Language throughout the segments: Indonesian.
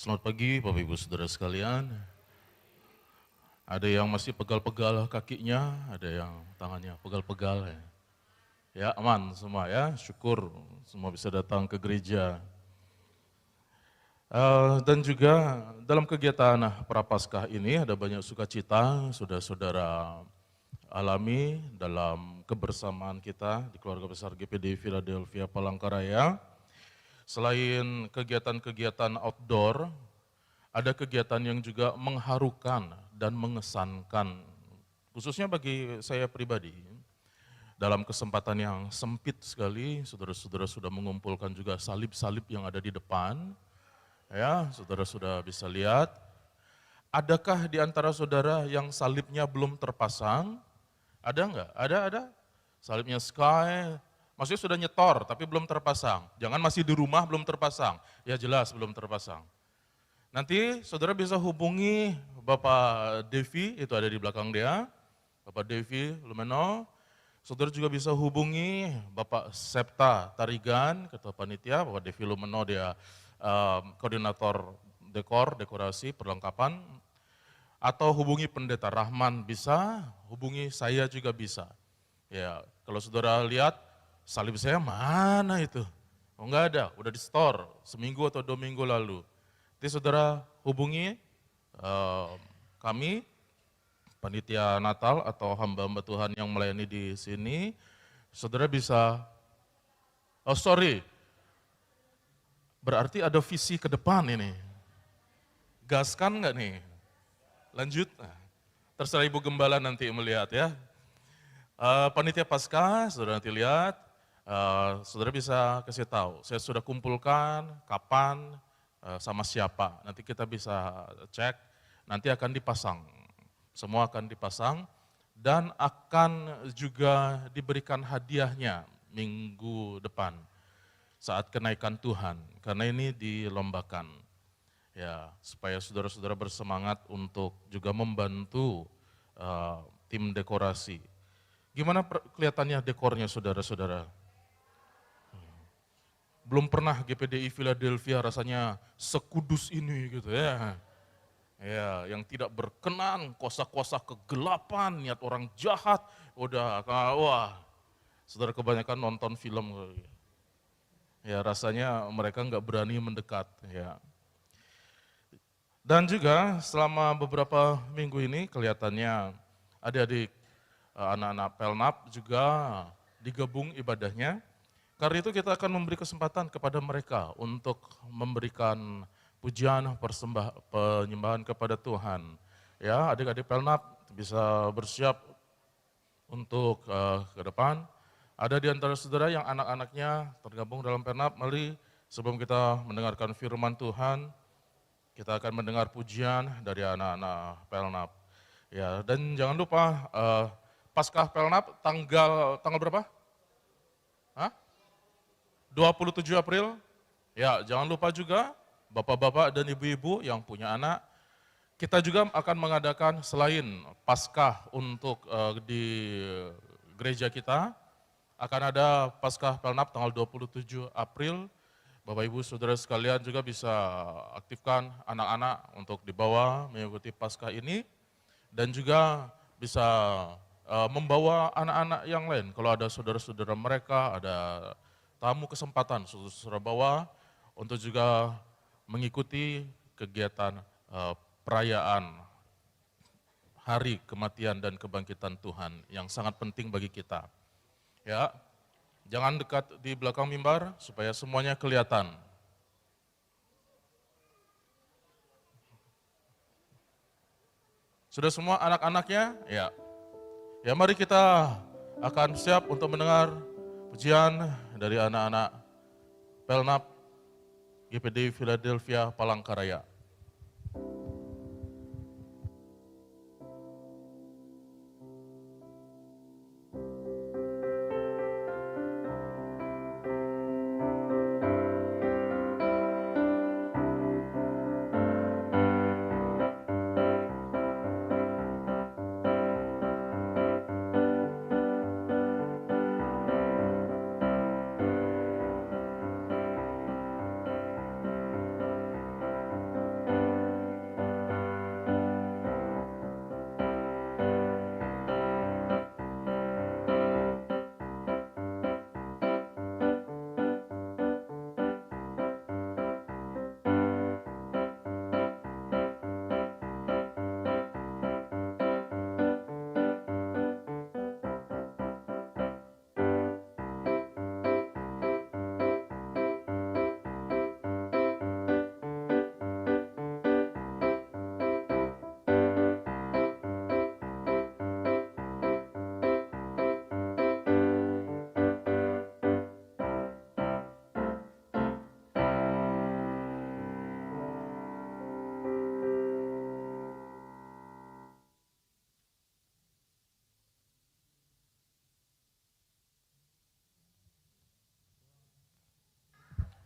Selamat pagi Bapak Ibu Saudara sekalian. Ada yang masih pegal-pegal kakinya, ada yang tangannya pegal-pegal ya. Ya aman semua ya, syukur semua bisa datang ke gereja. Dan juga dalam kegiatan Prapaskah ini ada banyak sukacita saudara-saudara alami dalam kebersamaan kita di keluarga besar GPD Philadelphia Palangkaraya. Selain kegiatan-kegiatan outdoor, ada kegiatan yang juga mengharukan dan mengesankan, khususnya bagi saya pribadi. Dalam kesempatan yang sempit sekali, saudara-saudara sudah mengumpulkan juga salib-salib yang ada di depan. Ya, saudara sudah bisa lihat. Adakah di antara saudara yang salibnya belum terpasang? Ada enggak? Ada. Salibnya Sky, maksudnya sudah nyetor tapi belum terpasang. Jangan masih di rumah belum terpasang. Ya jelas belum terpasang. Nanti saudara bisa hubungi Bapak Devi, itu ada di belakang dia, Bapak Devi Lumeno. Saudara juga bisa hubungi Bapak Septa Tarigan, Ketua Panitia, Bapak Devi Lumeno dia koordinator dekorasi, perlengkapan. Atau hubungi Pendeta Rahman bisa, hubungi saya juga bisa. Ya, kalau saudara lihat salib saya mana itu? Oh enggak ada, udah di store seminggu atau 2 minggu lalu. Nanti saudara hubungi kami, panitia Natal atau hamba-hamba Tuhan yang melayani di sini. Saudara bisa, oh sorry, berarti ada visi ke depan ini. Gaskan nggak nih? Lanjut, nah, terserah Ibu Gembala nanti melihat ya. Panitia Paskah, saudara nanti lihat, saudara bisa kasih tahu, saya sudah kumpulkan, kapan, sama siapa. Nanti kita bisa cek, nanti akan dipasang. Semua akan dipasang dan akan juga diberikan hadiahnya minggu depan saat kenaikan Tuhan. Karena ini dilombakan. Ya, supaya saudara-saudara bersemangat untuk juga membantu tim dekorasi. Gimana kelihatannya dekornya saudara-saudara? Belum pernah GPDI Philadelphia rasanya sekudus ini gitu ya. Ya, yang tidak berkenan, kuasa-kuasa kegelapan, niat orang jahat, udah, wah, saudara kebanyakan nonton film. Ya rasanya mereka nggak berani mendekat. Ya. Dan juga selama beberapa minggu ini kelihatannya adik-adik anak-anak Pelnap juga digabung ibadahnya. Karena itu kita akan memberi kesempatan kepada mereka untuk memberikan pujian, penyembahan kepada Tuhan. Ya, adik-adik Pelnap bisa bersiap untuk ke depan. Ada di antara saudara yang anak-anaknya tergabung dalam Pelnap, mari sebelum kita mendengarkan firman Tuhan, kita akan mendengar pujian dari anak-anak Pelnap. Ya, dan jangan lupa Paskah Pelnap tanggal berapa? Hah? 27 April. Ya, jangan lupa juga bapak-bapak dan ibu-ibu yang punya anak, kita juga akan mengadakan selain Paskah untuk di gereja kita, akan ada Paskah Pelnap tanggal 27 April. Bapak Ibu Saudara sekalian juga bisa aktifkan anak-anak untuk dibawa mengikuti Paskah ini dan juga bisa membawa anak-anak yang lain. Kalau ada saudara-saudara mereka, ada tamu kesempatan saudara bawa untuk juga mengikuti kegiatan perayaan hari kematian dan kebangkitan Tuhan yang sangat penting bagi kita. Ya, jangan dekat di belakang mimbar supaya semuanya kelihatan. Sudah semua anak-anaknya? Ya. Ya mari kita akan siap untuk mendengar pujian dari anak-anak Pelnap GPD Philadelphia Palangkaraya.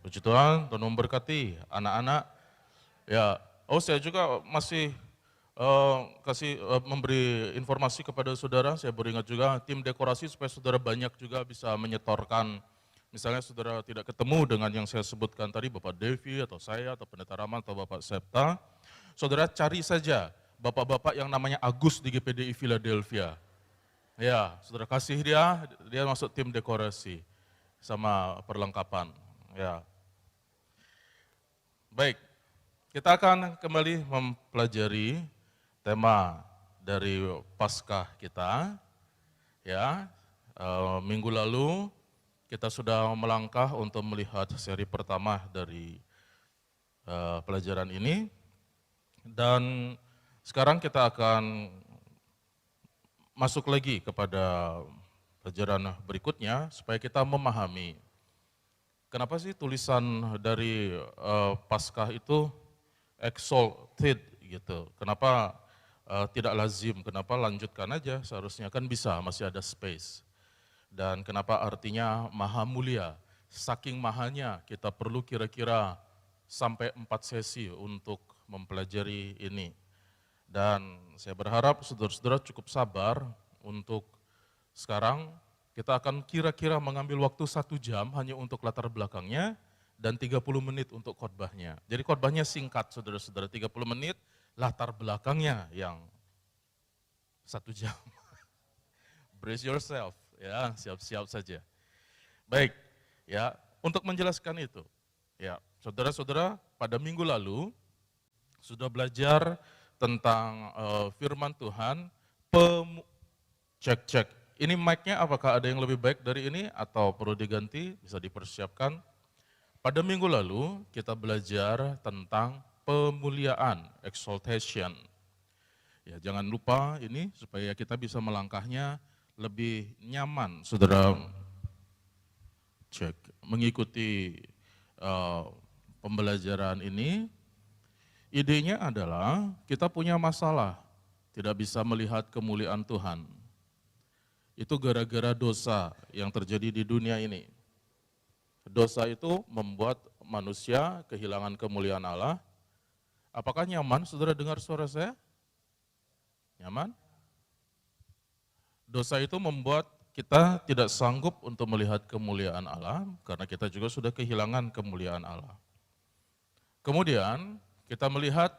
Puji Tuhan, Tuhan memberkati anak-anak. Ya, saya juga masih memberi informasi kepada saudara. Saya beringat juga tim dekorasi supaya saudara banyak juga bisa menyetorkan. Misalnya saudara tidak ketemu dengan yang saya sebutkan tadi, Bapak Devi atau saya atau Pendeta Rahman atau Bapak Septa, saudara cari saja bapak-bapak yang namanya Agus di GPDI Philadelphia. Ya, saudara kasih dia masuk tim dekorasi sama perlengkapan. Ya, baik. Kita akan kembali mempelajari tema dari Paskah kita. Ya, minggu lalu kita sudah melangkah untuk melihat seri pertama dari pelajaran ini. Dan sekarang kita akan masuk lagi kepada pelajaran berikutnya supaya kita memahami kenapa sih tulisan dari Paskah itu exalted gitu. Kenapa tidak lazim, kenapa lanjutkan aja, seharusnya kan bisa, masih ada space. Dan kenapa artinya maha mulia, saking mahanya kita perlu kira-kira sampai 4 sesi untuk mempelajari ini. Dan saya berharap saudara-saudara cukup sabar untuk sekarang kita akan kira-kira mengambil waktu 1 jam hanya untuk latar belakangnya, dan 30 menit untuk khotbahnya. Jadi khotbahnya singkat, saudara-saudara, 30 menit, latar belakangnya yang 1 jam. Brace yourself, ya, siap-siap saja. Baik, ya, untuk menjelaskan itu, ya, saudara-saudara, pada minggu lalu sudah belajar tentang firman Tuhan. Cek. Ini mic-nya apakah ada yang lebih baik dari ini atau perlu diganti? Bisa dipersiapkan. Pada minggu lalu kita belajar tentang pemuliaan, exaltation. Ya, jangan lupa ini supaya kita bisa melangkahnya lebih nyaman, saudara. Mengikuti pembelajaran ini. Idenya adalah kita punya masalah, tidak bisa melihat kemuliaan Tuhan. Itu gara-gara dosa yang terjadi di dunia ini. Dosa itu membuat manusia kehilangan kemuliaan Allah. Apakah nyaman saudara dengar suara saya? Nyaman? Dosa itu membuat kita tidak sanggup untuk melihat kemuliaan Allah, karena kita juga sudah kehilangan kemuliaan Allah. Kemudian kita melihat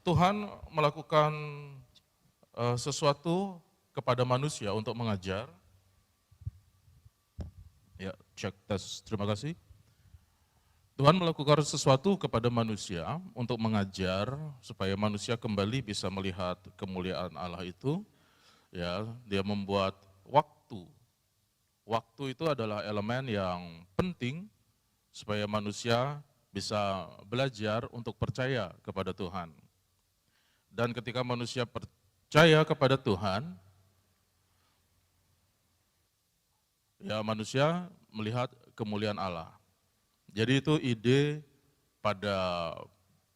Tuhan melakukan sesuatu kepada manusia untuk mengajar. Ya, cek tes, terima kasih. Tuhan melakukan sesuatu kepada manusia untuk mengajar supaya manusia kembali bisa melihat kemuliaan Allah itu. Ya, dia membuat waktu. Waktu itu adalah elemen yang penting supaya manusia bisa belajar untuk percaya kepada Tuhan. Dan ketika manusia percaya kepada Tuhan, ya, manusia melihat kemuliaan Allah. Jadi itu ide pada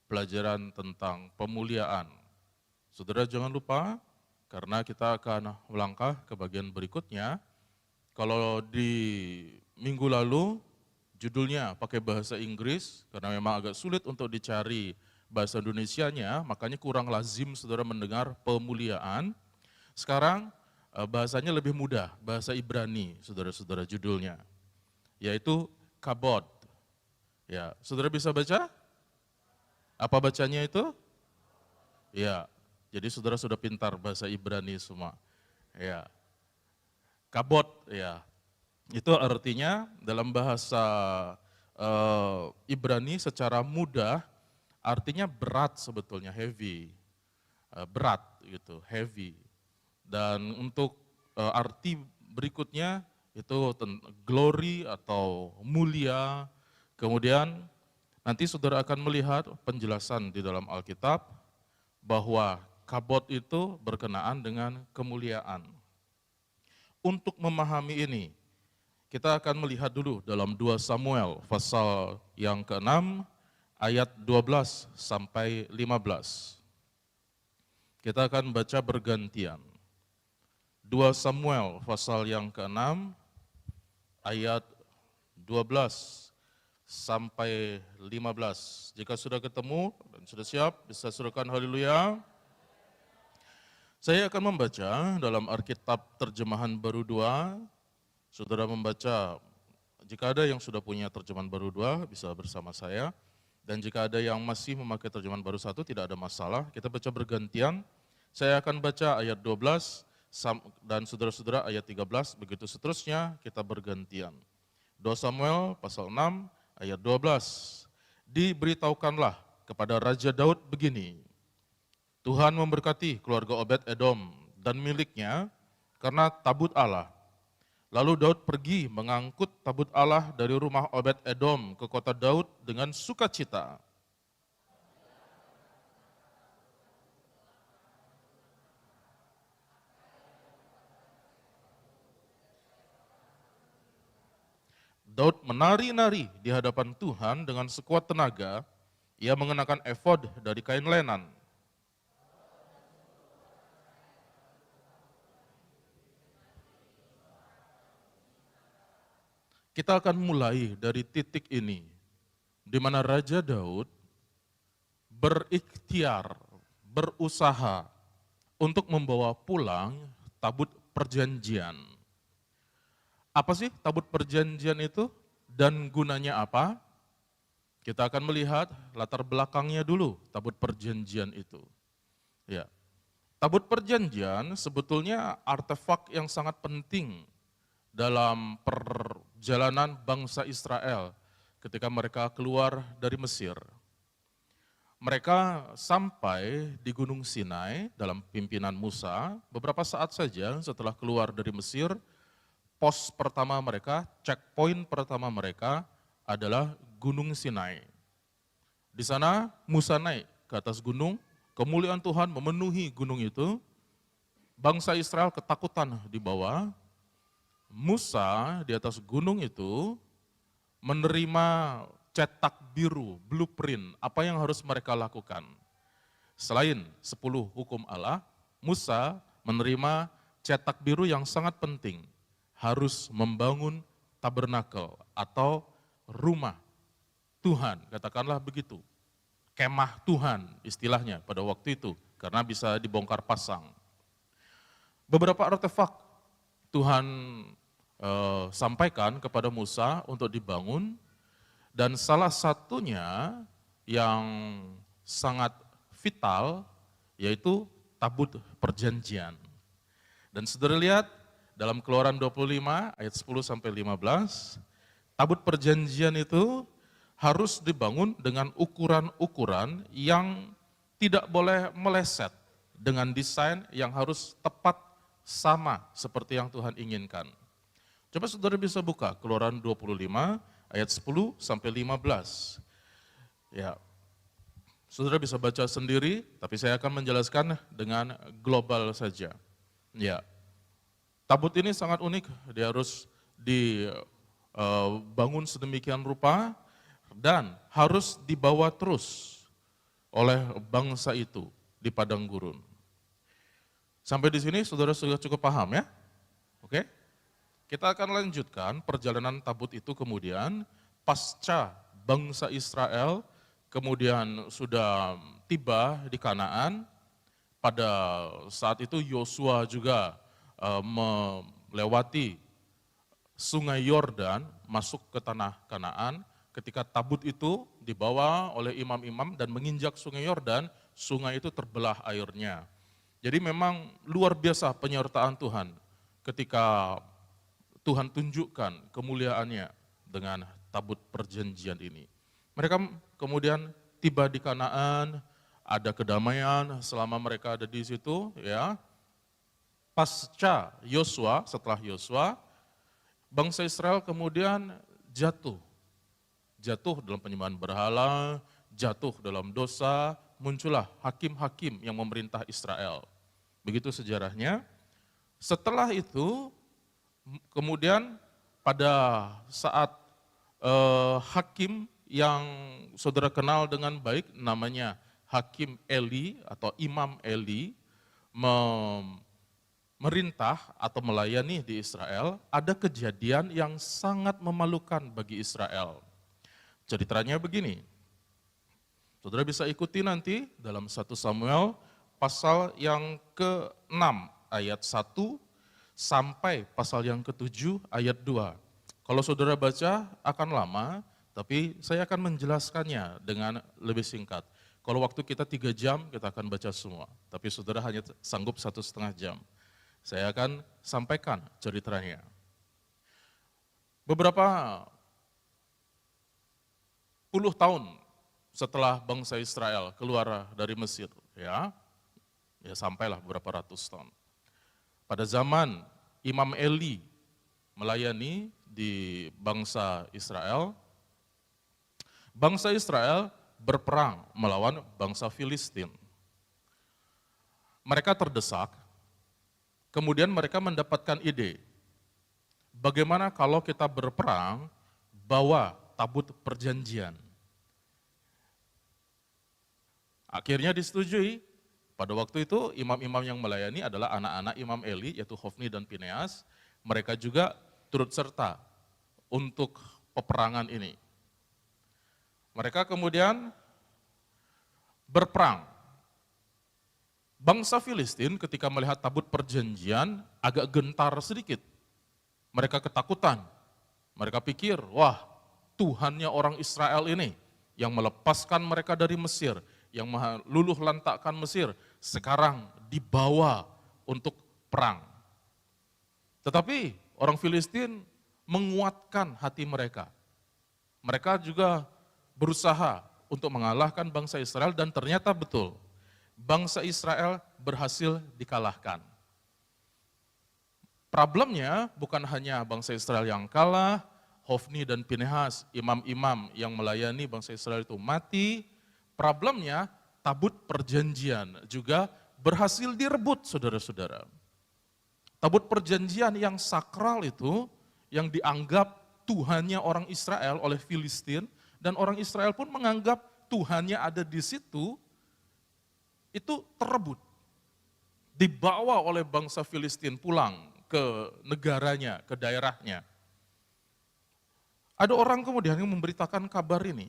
pelajaran tentang pemuliaan. Saudara jangan lupa, karena kita akan melangkah ke bagian berikutnya. Kalau di minggu lalu judulnya pakai bahasa Inggris, karena memang agak sulit untuk dicari bahasa Indonesianya, makanya kurang lazim saudara mendengar pemuliaan. Sekarang bahasanya lebih mudah, bahasa Ibrani, saudara-saudara, judulnya, yaitu kabod. Ya, saudara bisa baca? Apa bacanya itu? Ya, jadi saudara sudah pintar bahasa Ibrani semua. Ya, kabod, ya, itu artinya dalam bahasa Ibrani secara mudah, artinya berat sebetulnya, heavy, berat gitu, heavy. Dan untuk arti berikutnya itu glory atau mulia. Kemudian nanti saudara akan melihat penjelasan di dalam Alkitab bahwa kabod itu berkenaan dengan kemuliaan. Untuk memahami ini, kita akan melihat dulu dalam 2 Samuel pasal yang ke-6 ayat 12 sampai 15. Kita akan baca bergantian. 2 Samuel pasal yang ke-6 ayat 12 sampai 15. Jika sudah ketemu dan sudah siap, bisa suruhkan haleluya. Saya akan membaca dalam Alkitab Terjemahan Baru 2. Saudara membaca, jika ada yang sudah punya Terjemahan Baru 2, bisa bersama saya. Dan jika ada yang masih memakai Terjemahan Baru 1, tidak ada masalah. Kita baca bergantian. Saya akan baca ayat 12 dan saudara-saudara ayat 13, begitu seterusnya kita bergantian. 2 Samuel pasal 6 ayat 12. Diberitahukanlah kepada Raja Daud begini, Tuhan memberkati keluarga Obed-Edom dan miliknya karena tabut Allah. Lalu Daud pergi mengangkut tabut Allah dari rumah Obed-Edom ke kota Daud dengan sukacita. Daud menari-nari di hadapan Tuhan dengan sekuat tenaga. Ia mengenakan efod dari kain lenan. Kita akan mulai dari titik ini, di mana Raja Daud berikhtiar, berusaha untuk membawa pulang tabut perjanjian. Apa sih tabut perjanjian itu dan gunanya apa? Kita akan melihat latar belakangnya dulu, tabut perjanjian itu. Ya. Tabut perjanjian sebetulnya artefak yang sangat penting dalam perjalanan bangsa Israel ketika mereka keluar dari Mesir. Mereka sampai di Gunung Sinai dalam pimpinan Musa, beberapa saat saja setelah keluar dari Mesir, pos pertama mereka, checkpoint pertama mereka adalah Gunung Sinai. Di sana Musa naik ke atas gunung, kemuliaan Tuhan memenuhi gunung itu, bangsa Israel ketakutan di bawah. Musa di atas gunung itu menerima cetak biru, blueprint, apa yang harus mereka lakukan. Selain 10 hukum Allah, Musa menerima cetak biru yang sangat penting, harus membangun tabernakel atau rumah Tuhan, katakanlah begitu. Kemah Tuhan istilahnya pada waktu itu, karena bisa dibongkar pasang. Beberapa artefak Tuhan sampaikan kepada Musa untuk dibangun, dan salah satunya yang sangat vital yaitu tabut perjanjian. Dan saudara lihat dalam Keluaran 25 ayat 10 sampai 15, tabut perjanjian itu harus dibangun dengan ukuran-ukuran yang tidak boleh meleset, dengan desain yang harus tepat sama seperti yang Tuhan inginkan. Coba saudara bisa buka Keluaran 25 ayat 10 sampai 15. Ya. Saudara bisa baca sendiri, tapi saya akan menjelaskan dengan global saja. Ya. Tabut ini sangat unik, dia harus dibangun sedemikian rupa dan harus dibawa terus oleh bangsa itu di padang gurun. Sampai di sini saudara sudah cukup paham ya? Oke? Kita akan lanjutkan perjalanan tabut itu kemudian pasca bangsa Israel kemudian sudah tiba di Kanaan. Pada saat itu Yosua juga melewati sungai Yordan masuk ke tanah Kanaan. Ketika tabut itu dibawa oleh imam-imam dan menginjak sungai Yordan, sungai itu terbelah airnya. Jadi memang luar biasa penyertaan Tuhan ketika Tuhan tunjukkan kemuliaannya dengan tabut perjanjian ini. Mereka kemudian tiba di Kanaan, ada kedamaian selama mereka ada di situ, ya. Pasca Yosua, setelah Yosua, bangsa Israel kemudian jatuh dalam penyembahan berhala, jatuh dalam dosa, muncullah hakim-hakim yang memerintah Israel. Begitu sejarahnya. Setelah itu, kemudian pada saat hakim yang saudara kenal dengan baik, namanya Hakim Eli atau Imam Eli, merintah atau melayani di Israel, ada kejadian yang sangat memalukan bagi Israel. Ceritanya begini, saudara bisa ikuti nanti dalam 1 Samuel pasal yang ke-6 ayat 1 sampai pasal yang ke-7 ayat 2. Kalau saudara baca akan lama, tapi saya akan menjelaskannya dengan lebih singkat. Kalau waktu kita 3 jam, kita akan baca semua. Tapi saudara hanya sanggup 1,5 jam. Saya akan sampaikan ceritanya. Beberapa puluh tahun setelah bangsa Israel keluar dari Mesir, ya sampailah beberapa ratus tahun. Pada zaman Imam Eli melayani di bangsa Israel berperang melawan bangsa Filistin. Mereka terdesak, kemudian mereka mendapatkan ide, bagaimana kalau kita berperang bawa tabut perjanjian. Akhirnya disetujui. Pada waktu itu imam-imam yang melayani adalah anak-anak Imam Eli, yaitu Hofni dan Pineas. Mereka juga turut serta untuk peperangan ini. Mereka kemudian berperang. Bangsa Filistin ketika melihat tabut perjanjian agak gentar sedikit. Mereka ketakutan. Mereka pikir, wah, Tuhannya orang Israel ini yang melepaskan mereka dari Mesir, yang meluluh lantakkan Mesir, sekarang dibawa untuk perang. Tetapi orang Filistin menguatkan hati mereka. Mereka juga berusaha untuk mengalahkan bangsa Israel dan ternyata betul, bangsa Israel berhasil dikalahkan. Problemnya bukan hanya bangsa Israel yang kalah, Hofni dan Pinehas, imam-imam yang melayani bangsa Israel itu mati. Problemnya tabut perjanjian juga berhasil direbut, saudara-saudara. Tabut perjanjian yang sakral itu, yang dianggap Tuhannya orang Israel oleh Filistin, dan orang Israel pun menganggap Tuhannya ada di situ, itu terebut. Dibawa oleh bangsa Filistin pulang ke negaranya, ke daerahnya. Ada orang kemudian yang memberitakan kabar ini.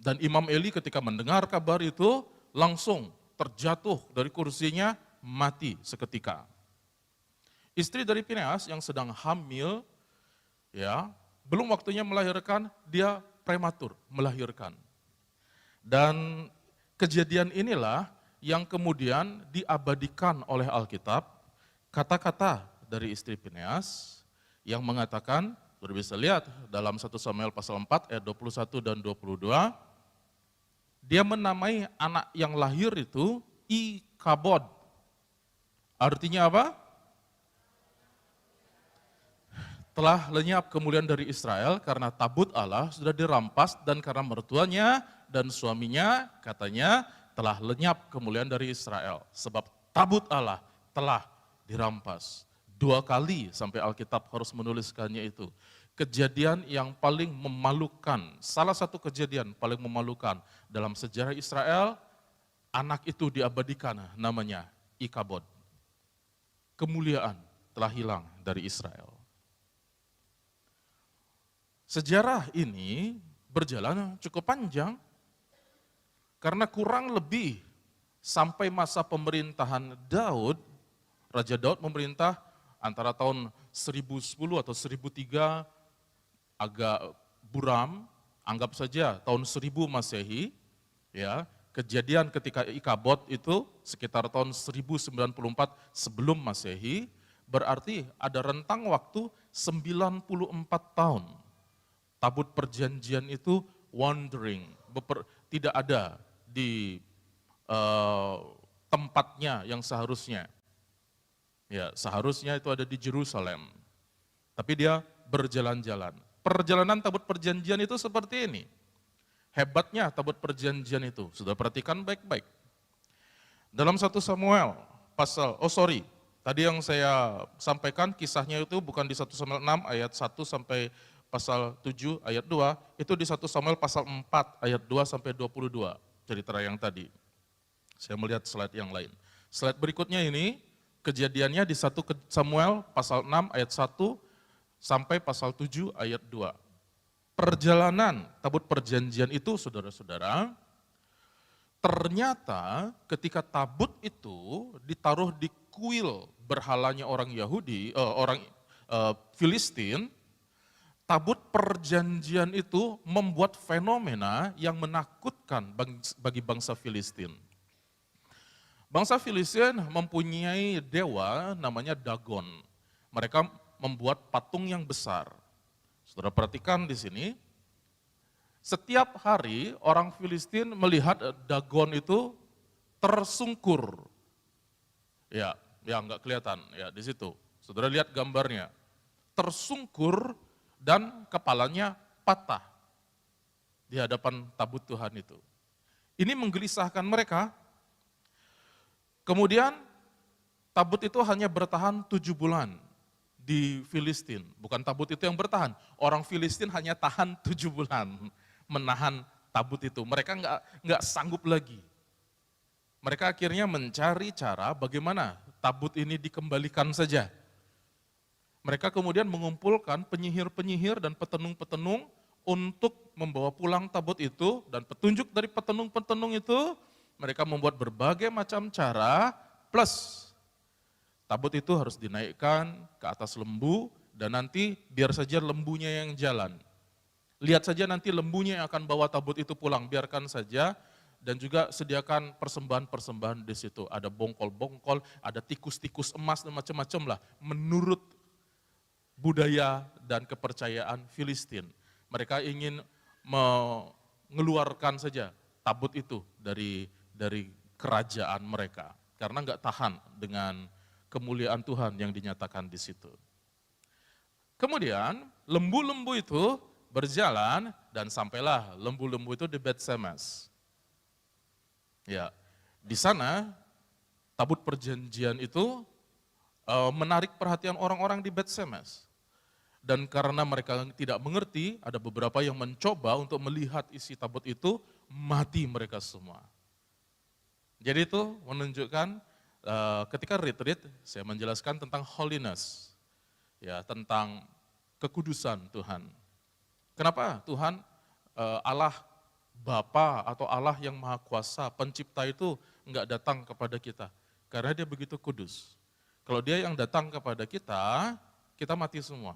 Dan Imam Eli ketika mendengar kabar itu langsung terjatuh dari kursinya, mati seketika. Istri dari Pineas yang sedang hamil, ya, belum waktunya melahirkan, dia prematur melahirkan. Dan kejadian inilah yang kemudian diabadikan oleh Alkitab, kata-kata dari istri Pineas yang mengatakan, sudah bisa lihat dalam 1 Samuel pasal 4 ayat 21 dan 22, dia menamai anak yang lahir itu Ikabod. Artinya apa? Telah lenyap kemuliaan dari Israel karena tabut Allah sudah dirampas dan karena mertuanya dan suaminya katanya telah lenyap kemuliaan dari Israel. Sebab tabut Allah telah dirampas. 2 kali sampai Alkitab harus menuliskannya itu. Kejadian yang paling memalukan, salah satu kejadian paling memalukan dalam sejarah Israel, anak itu diabadikan namanya Ikabod. Kemuliaan telah hilang dari Israel. Sejarah ini berjalan cukup panjang, karena kurang lebih sampai masa pemerintahan Daud, Raja Daud memerintah antara tahun 1010 atau 1003, agak buram, anggap saja tahun 1000 Masehi, ya. Kejadian ketika Ikabod itu sekitar tahun 1094 sebelum Masehi, berarti ada rentang waktu 94 tahun. Tabut perjanjian itu wandering, tidak ada di tempatnya yang seharusnya. Ya, seharusnya itu ada di Yerusalem. Tapi dia berjalan-jalan. Perjalanan tabut perjanjian itu seperti ini. Hebatnya tabut perjanjian itu, sudah perhatikan baik-baik. Dalam 1 Samuel tadi yang saya sampaikan kisahnya itu bukan di 1 Samuel 6 ayat 1 sampai pasal 7 ayat 2, itu di 1 Samuel pasal 4 ayat 2 sampai 22, cerita yang tadi. Saya melihat slide yang lain. Slide berikutnya ini, Kejadiannya di 1 Samuel pasal 6 ayat 1 sampai pasal 7 ayat 2. Perjalanan tabut perjanjian itu saudara-saudara, ternyata ketika tabut itu ditaruh di kuil berhalanya orang Yahudi, orang Filistin, tabut perjanjian itu membuat fenomena yang menakutkan bagi bangsa Filistin. Bangsa Filistin mempunyai dewa namanya Dagon. Mereka membuat patung yang besar. Saudara perhatikan di sini, setiap hari orang Filistin melihat Dagon itu tersungkur. Ya enggak kelihatan ya di situ. Saudara lihat gambarnya. Tersungkur dan kepalanya patah di hadapan tabut Tuhan itu. Ini menggelisahkan mereka. Kemudian tabut itu hanya bertahan 7 bulan di Filistin. Bukan tabut itu yang bertahan, orang Filistin hanya tahan 7 bulan menahan tabut itu. Mereka nggak sanggup lagi. Mereka akhirnya mencari cara bagaimana tabut ini dikembalikan saja. Mereka kemudian mengumpulkan penyihir-penyihir dan petenung-petenung untuk membawa pulang tabut itu, dan petunjuk dari petenung-petenung itu mereka membuat berbagai macam cara, plus tabut itu harus dinaikkan ke atas lembu dan nanti biar saja lembunya yang jalan. Lihat saja nanti lembunya yang akan bawa tabut itu pulang, biarkan saja. Dan juga sediakan persembahan-persembahan di situ. Ada bongkol-bongkol, ada tikus-tikus emas dan macam-macam lah. Menurut budaya dan kepercayaan Filistin. Mereka ingin mengeluarkan saja tabut itu dari kerajaan mereka. Karena nggak tahan dengan kemuliaan Tuhan yang dinyatakan di situ. Kemudian lembu-lembu itu berjalan dan sampailah lembu-lembu itu di Bet-Semes. Ya, di sana tabut perjanjian itu menarik perhatian orang-orang di Bet-Semes. Dan karena mereka tidak mengerti, ada beberapa yang mencoba untuk melihat isi tabut itu, mati mereka semua. Jadi itu menunjukkan ketika retreat, saya menjelaskan tentang holiness, ya, tentang kekudusan Tuhan. Kenapa Tuhan Allah Bapa atau Allah yang Maha Kuasa, pencipta itu enggak datang kepada kita? Karena dia begitu kudus. Kalau dia yang datang kepada kita, kita mati semua.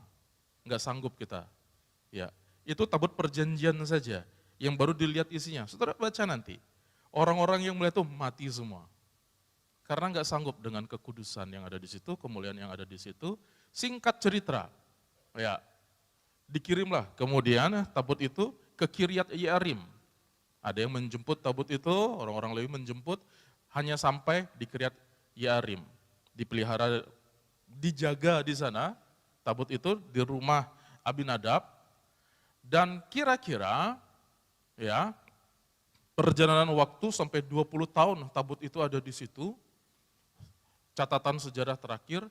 Enggak sanggup kita. Ya, itu tabut perjanjian saja yang baru dilihat isinya. Saudara baca nanti. Orang-orang yang melihat itu mati semua. Karena enggak sanggup dengan kekudusan yang ada di situ, kemuliaan yang ada di situ. Singkat cerita, ya, dikirimlah kemudian tabut itu ke Kiryat Yearim. Ada yang menjemput tabut itu, orang-orang Lewi menjemput, hanya sampai di Kiryat Yearim. Dipelihara, dijaga di sana, tabut itu di rumah Abinadab. Dan kira-kira, ya, perjalanan waktu sampai 20 tahun tabut itu ada di situ. Catatan sejarah terakhir,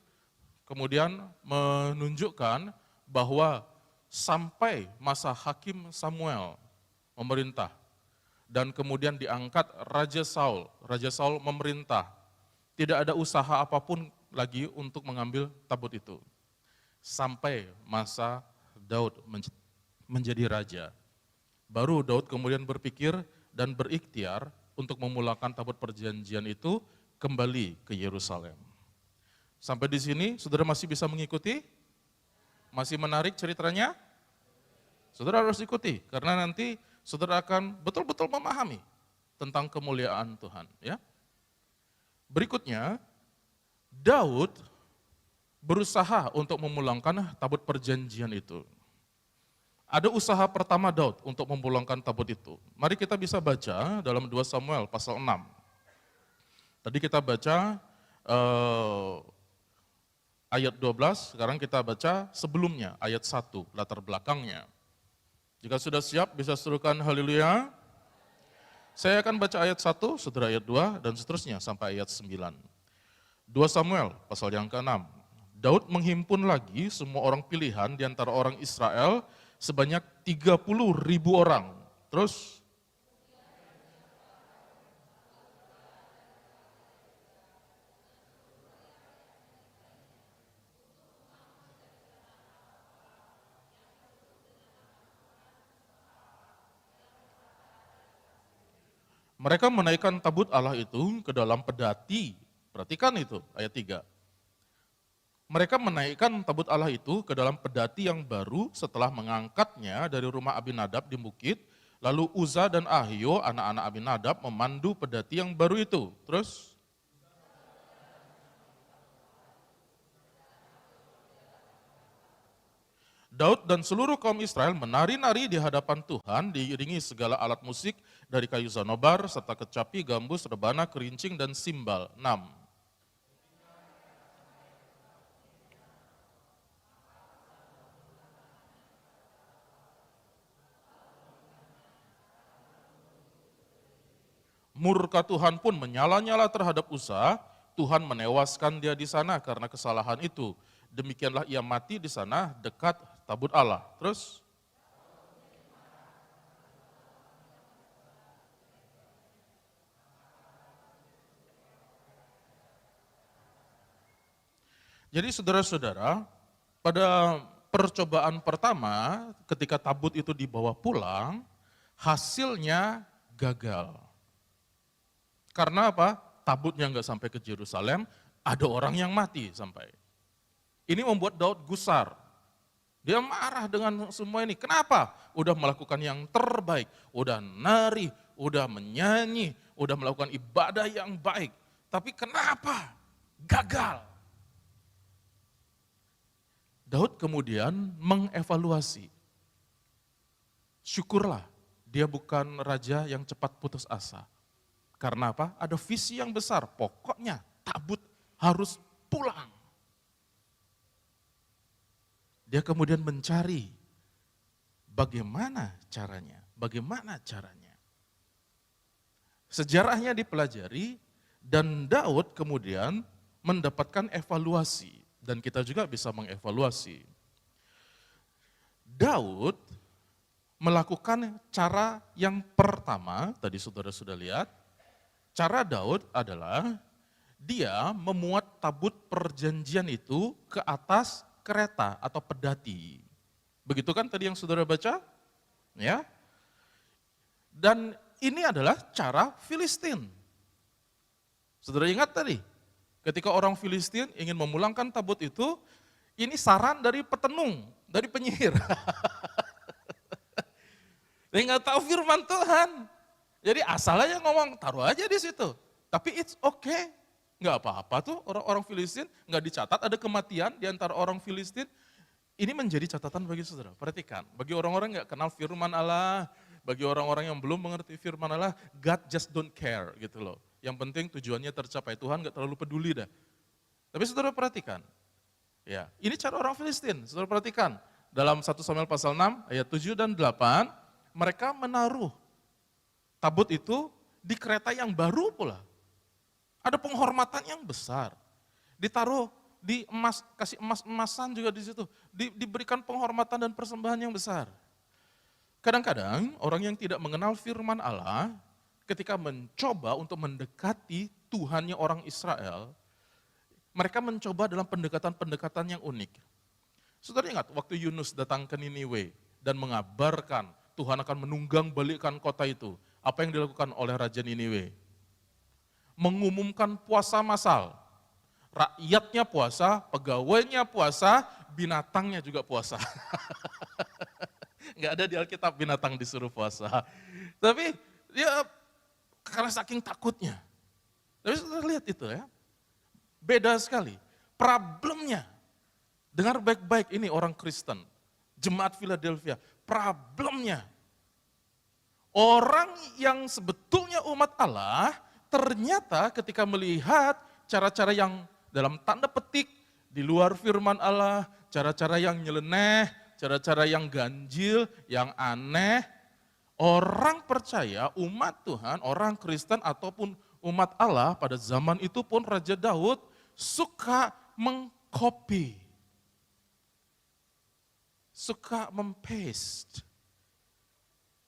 kemudian menunjukkan bahwa sampai masa Hakim Samuel memerintah, dan kemudian diangkat Raja Saul memerintah. Tidak ada usaha apapun lagi untuk mengambil tabut itu. Sampai masa Daud menjadi raja. Baru Daud kemudian berpikir dan berikhtiar untuk memulangkan tabut perjanjian itu kembali ke Yerusalem. Sampai di sini, saudara masih bisa mengikuti? Masih menarik ceritanya? Saudara harus ikuti, karena nanti saudara akan betul-betul memahami tentang kemuliaan Tuhan. Ya. Berikutnya, Daud berusaha untuk memulangkan tabut perjanjian itu. Ada usaha pertama Daud untuk memulangkan tabut itu. Mari kita bisa baca dalam 2 Samuel pasal 6. Tadi kita baca ayat 12, sekarang kita baca sebelumnya, ayat 1, latar belakangnya. Jika sudah siap, bisa serukan haleluya. Saya akan baca ayat 1, saudara ayat 2, dan seterusnya sampai ayat 9. 2 Samuel, pasal yang ke-6. Daud menghimpun lagi semua orang pilihan di antara orang Israel sebanyak 30.000 orang. Terus, Mereka menaikkan tabut Allah itu ke dalam pedati. Perhatikan itu, ayat 3. Mereka menaikkan tabut Allah itu ke dalam pedati yang baru setelah mengangkatnya dari rumah Abinadab di bukit. Lalu Uza dan Ahio, anak-anak Abinadab, memandu pedati yang baru itu. Terus, Daud dan seluruh kaum Israel menari-nari di hadapan Tuhan, diiringi segala alat musik dari kayu zanobar, serta kecapi, gambus, rebana, kerincing, dan simbal. 6. Murka Tuhan pun menyala-nyala terhadap Uza, Tuhan menewaskan dia di sana karena kesalahan itu. Demikianlah ia mati di sana dekat tabut Allah. Terus, jadi saudara-saudara, pada percobaan pertama ketika tabut itu dibawa pulang, hasilnya gagal. Karena apa? Tabutnya nggak sampai ke Yerusalem, ada orang yang mati sampai. Ini membuat Daud gusar. Dia marah dengan semua ini. Kenapa? Udah melakukan yang terbaik, udah nari, udah menyanyi, udah melakukan ibadah yang baik. Tapi kenapa? Gagal. Daud kemudian mengevaluasi. Syukurlah dia bukan raja yang cepat putus asa. Karena apa? Ada visi yang besar, pokoknya tabut harus pulang. Dia kemudian mencari bagaimana caranya, Sejarahnya dipelajari dan Daud kemudian mendapatkan evaluasi dan kita juga bisa mengevaluasi. Daud melakukan cara yang pertama, tadi saudara sudah lihat, cara Daud adalah dia memuat tabut perjanjian itu ke atas kereta atau pedati. Begitu kan tadi yang saudara baca? Ya. Dan ini adalah cara Filistin. Saudara ingat tadi, ketika orang Filistin ingin memulangkan tabut itu, ini saran dari petenung, dari penyihir. Dia nggak tahu firman Tuhan. Jadi asal aja ngomong, taruh aja di situ. Tapi it's okay. Nggak apa-apa tuh orang-orang Filistin, nggak dicatat ada kematian di antara orang Filistin. Ini menjadi catatan bagi saudara, perhatikan. Bagi orang-orang nggak kenal firman Allah, bagi orang-orang yang belum mengerti firman Allah, God just don't care gitu loh. Yang penting tujuannya tercapai, Tuhan nggak terlalu peduli dah. Tapi saudara perhatikan, ya ini cara orang Filistin, saudara perhatikan. Dalam 1 Samuel pasal 6 ayat 7 dan 8, mereka menaruh tabut itu di kereta yang baru pula. Ada penghormatan yang besar. Ditaruh di emas, kasih emas-emasan juga di situ. Diberikan penghormatan dan persembahan yang besar. Kadang-kadang orang yang tidak mengenal firman Allah, ketika mencoba untuk mendekati Tuhannya orang Israel, mereka mencoba dalam pendekatan-pendekatan yang unik. Saudara ingat waktu Yunus datang ke Niniwe dan mengabarkan Tuhan akan menunggang balikkan kota itu. Apa yang dilakukan oleh Raja Niniwe? Mengumumkan puasa massal. Rakyatnya puasa, pegawainya puasa, binatangnya juga puasa. Enggak ada di Alkitab binatang disuruh puasa. Tapi dia karena saking takutnya. Tapi sudah lihat itu ya. Beda sekali. Problemnya, dengar baik-baik ini orang Kristen, jemaat Philadelphia, problemnya orang yang sebetulnya umat Allah ternyata ketika melihat cara-cara yang dalam tanda petik di luar firman Allah, cara-cara yang nyeleneh, cara-cara yang ganjil, yang aneh, orang percaya, umat Tuhan, orang Kristen ataupun umat Allah pada zaman itu pun Raja Daud suka mengcopy, suka mempaste.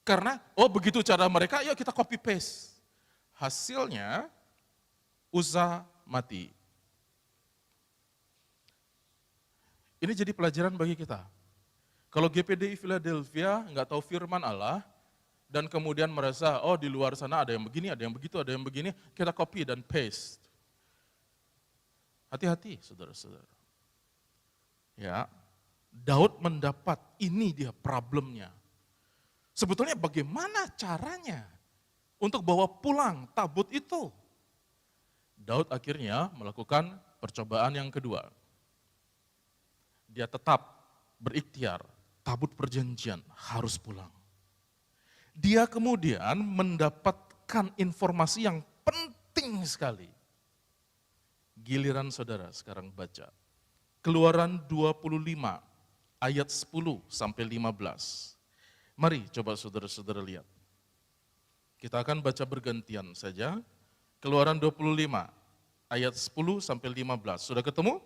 Karena, oh begitu cara mereka, yuk kita copy paste. Hasilnya, Uza mati. Ini jadi pelajaran bagi kita. Kalau GPDI Philadelphia nggak tahu firman Allah, dan kemudian merasa, oh di luar sana ada yang begini, ada yang begitu, ada yang begini, kita copy dan paste. Hati-hati saudara-saudara. Ya, Daud mendapat, ini dia problemnya. Sebetulnya bagaimana caranya untuk bawa pulang tabut itu? Daud akhirnya melakukan percobaan yang kedua. Dia tetap berikhtiar, tabut perjanjian harus pulang. Dia kemudian mendapatkan informasi yang penting sekali. Giliran saudara sekarang baca. Keluaran 25 ayat 10 sampai 15. Mari coba saudara-saudara lihat. Kita akan baca bergantian saja. Keluaran 25 ayat 10 sampai 15. Sudah ketemu?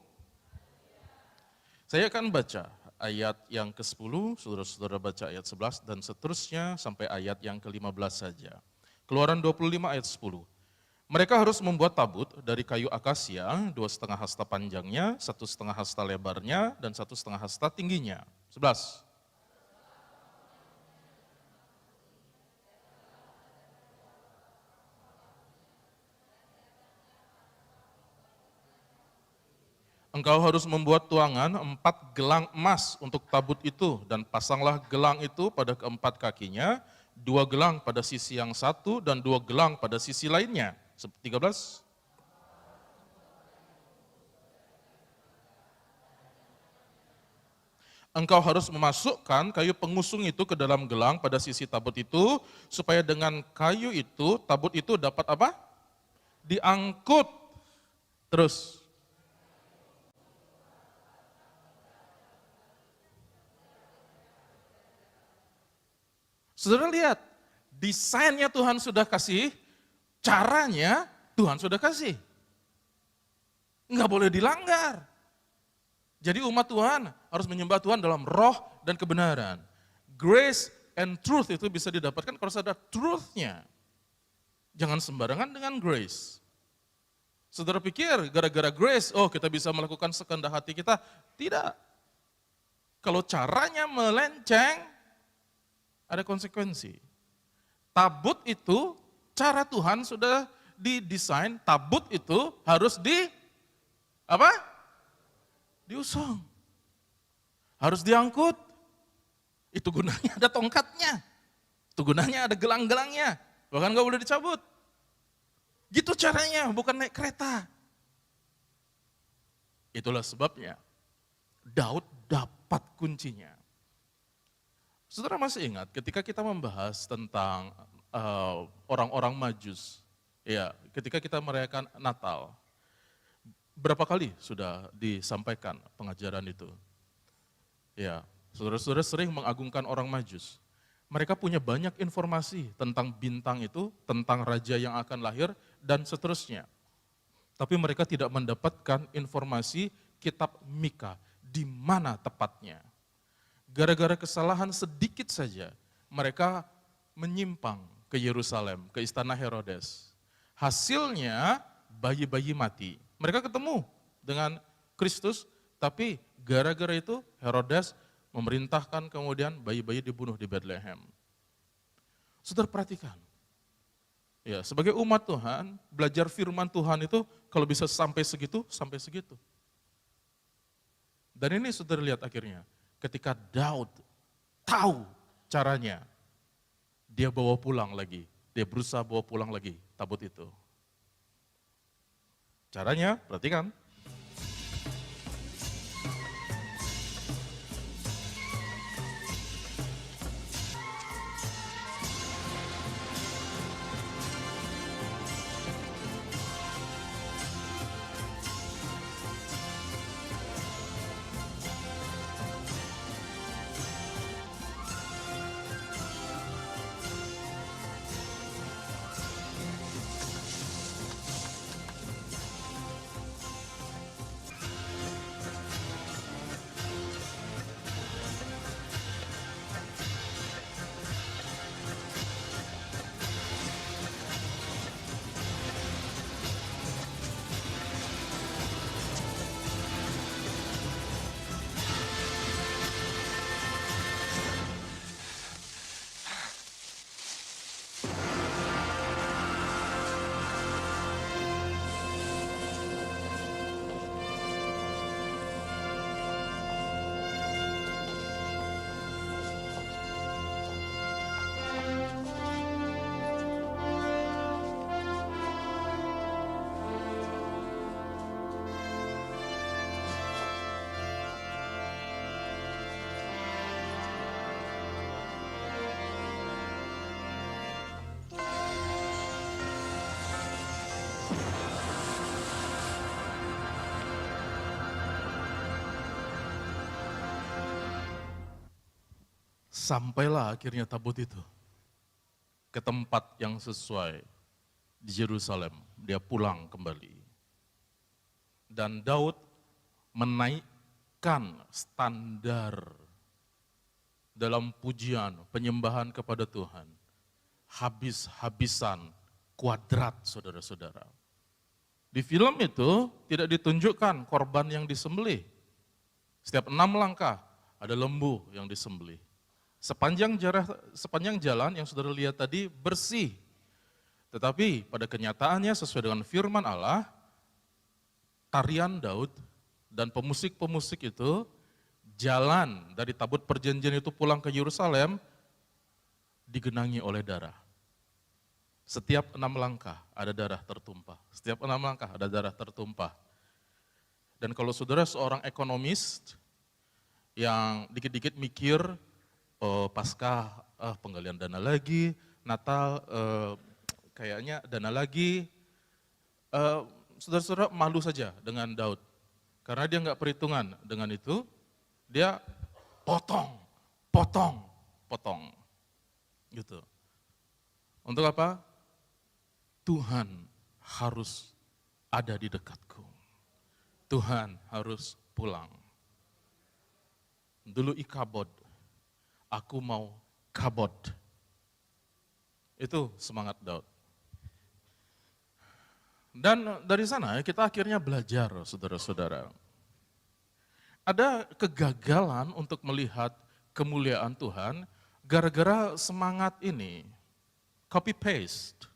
Saya akan baca ayat yang ke-10, saudara-saudara baca ayat 11 dan seterusnya sampai ayat yang ke-15 saja. Keluaran 25 ayat 10. Mereka harus membuat tabut dari kayu akasia, 2,5 hasta panjangnya, 1,5 hasta lebarnya, dan 1,5 hasta tingginya. 11. Engkau harus membuat tuangan 4 gelang emas untuk tabut itu, dan pasanglah gelang itu pada keempat kakinya, 2 gelang pada sisi yang satu, dan 2 gelang pada sisi lainnya. 13. Engkau harus memasukkan kayu pengusung itu ke dalam gelang pada sisi tabut itu, supaya dengan kayu itu, tabut itu dapat apa? Diangkut. Terus. Saudara lihat, desainnya Tuhan sudah kasih, caranya Tuhan sudah kasih. Enggak boleh dilanggar. Jadi umat Tuhan harus menyembah Tuhan dalam roh dan kebenaran. Grace and truth itu bisa didapatkan kalau ada truth-nya. Jangan sembarangan dengan grace. Saudara pikir gara-gara grace, oh kita bisa melakukan sekehendak hati kita. Tidak. Kalau caranya melenceng, ada konsekuensi. Tabut itu, cara Tuhan sudah didesain, tabut itu harus diusung. Harus diangkut. Itu gunanya ada tongkatnya. Itu gunanya ada gelang-gelangnya. Bahkan gak boleh dicabut. Gitu caranya, bukan naik kereta. Itulah sebabnya Daud dapat kuncinya. Saudara masih ingat ketika kita membahas tentang orang-orang Majus, ya, ketika kita merayakan Natal, berapa kali sudah disampaikan pengajaran itu? Ya, saudara-saudara sering mengagungkan orang Majus. Mereka punya banyak informasi tentang bintang itu, tentang raja yang akan lahir, dan seterusnya. Tapi mereka tidak mendapatkan informasi kitab Mika, di mana tepatnya. Gara-gara kesalahan sedikit saja, mereka menyimpang ke Yerusalem, ke istana Herodes. Hasilnya bayi-bayi mati. Mereka ketemu dengan Kristus, tapi gara-gara itu Herodes memerintahkan kemudian bayi-bayi dibunuh di Bethlehem. Saudara perhatikan, ya sebagai umat Tuhan, belajar firman Tuhan itu kalau bisa sampai segitu, sampai segitu. Dan ini saudara lihat akhirnya, ketika Daud tahu caranya, dia bawa pulang lagi. Dia berusaha bawa pulang lagi tabut itu. Caranya, perhatikan. Sampailah akhirnya tabut itu ke tempat yang sesuai di Yerusalem. Dia pulang kembali. Dan Daud menaikkan standar dalam pujian, penyembahan kepada Tuhan. Habis-habisan, kuadrat saudara-saudara. Di film itu tidak ditunjukkan korban yang disembelih. Setiap 6 langkah ada lembu yang disembelih. Sepanjang jalan yang saudara lihat tadi bersih. Tetapi pada kenyataannya sesuai dengan firman Allah, tarian Daud dan pemusik-pemusik itu jalan dari tabut perjanjian itu pulang ke Yerusalem digenangi oleh darah. Setiap 6 langkah ada darah tertumpah. Setiap 6 langkah ada darah tertumpah. Dan kalau saudara seorang ekonomis yang dikit-dikit mikir, Paskah penggalian dana lagi, Natal kayaknya dana lagi, saudara-saudara malu saja dengan Daud. Karena dia nggak perhitungan dengan itu, dia potong. Gitu. Untuk apa? Tuhan harus ada di dekatku. Tuhan harus pulang. Dulu Ikabod, aku mau kabod. Itu semangat Daud. Dan dari sana kita akhirnya belajar, saudara-saudara. Ada kegagalan untuk melihat kemuliaan Tuhan gara-gara semangat ini, copy paste.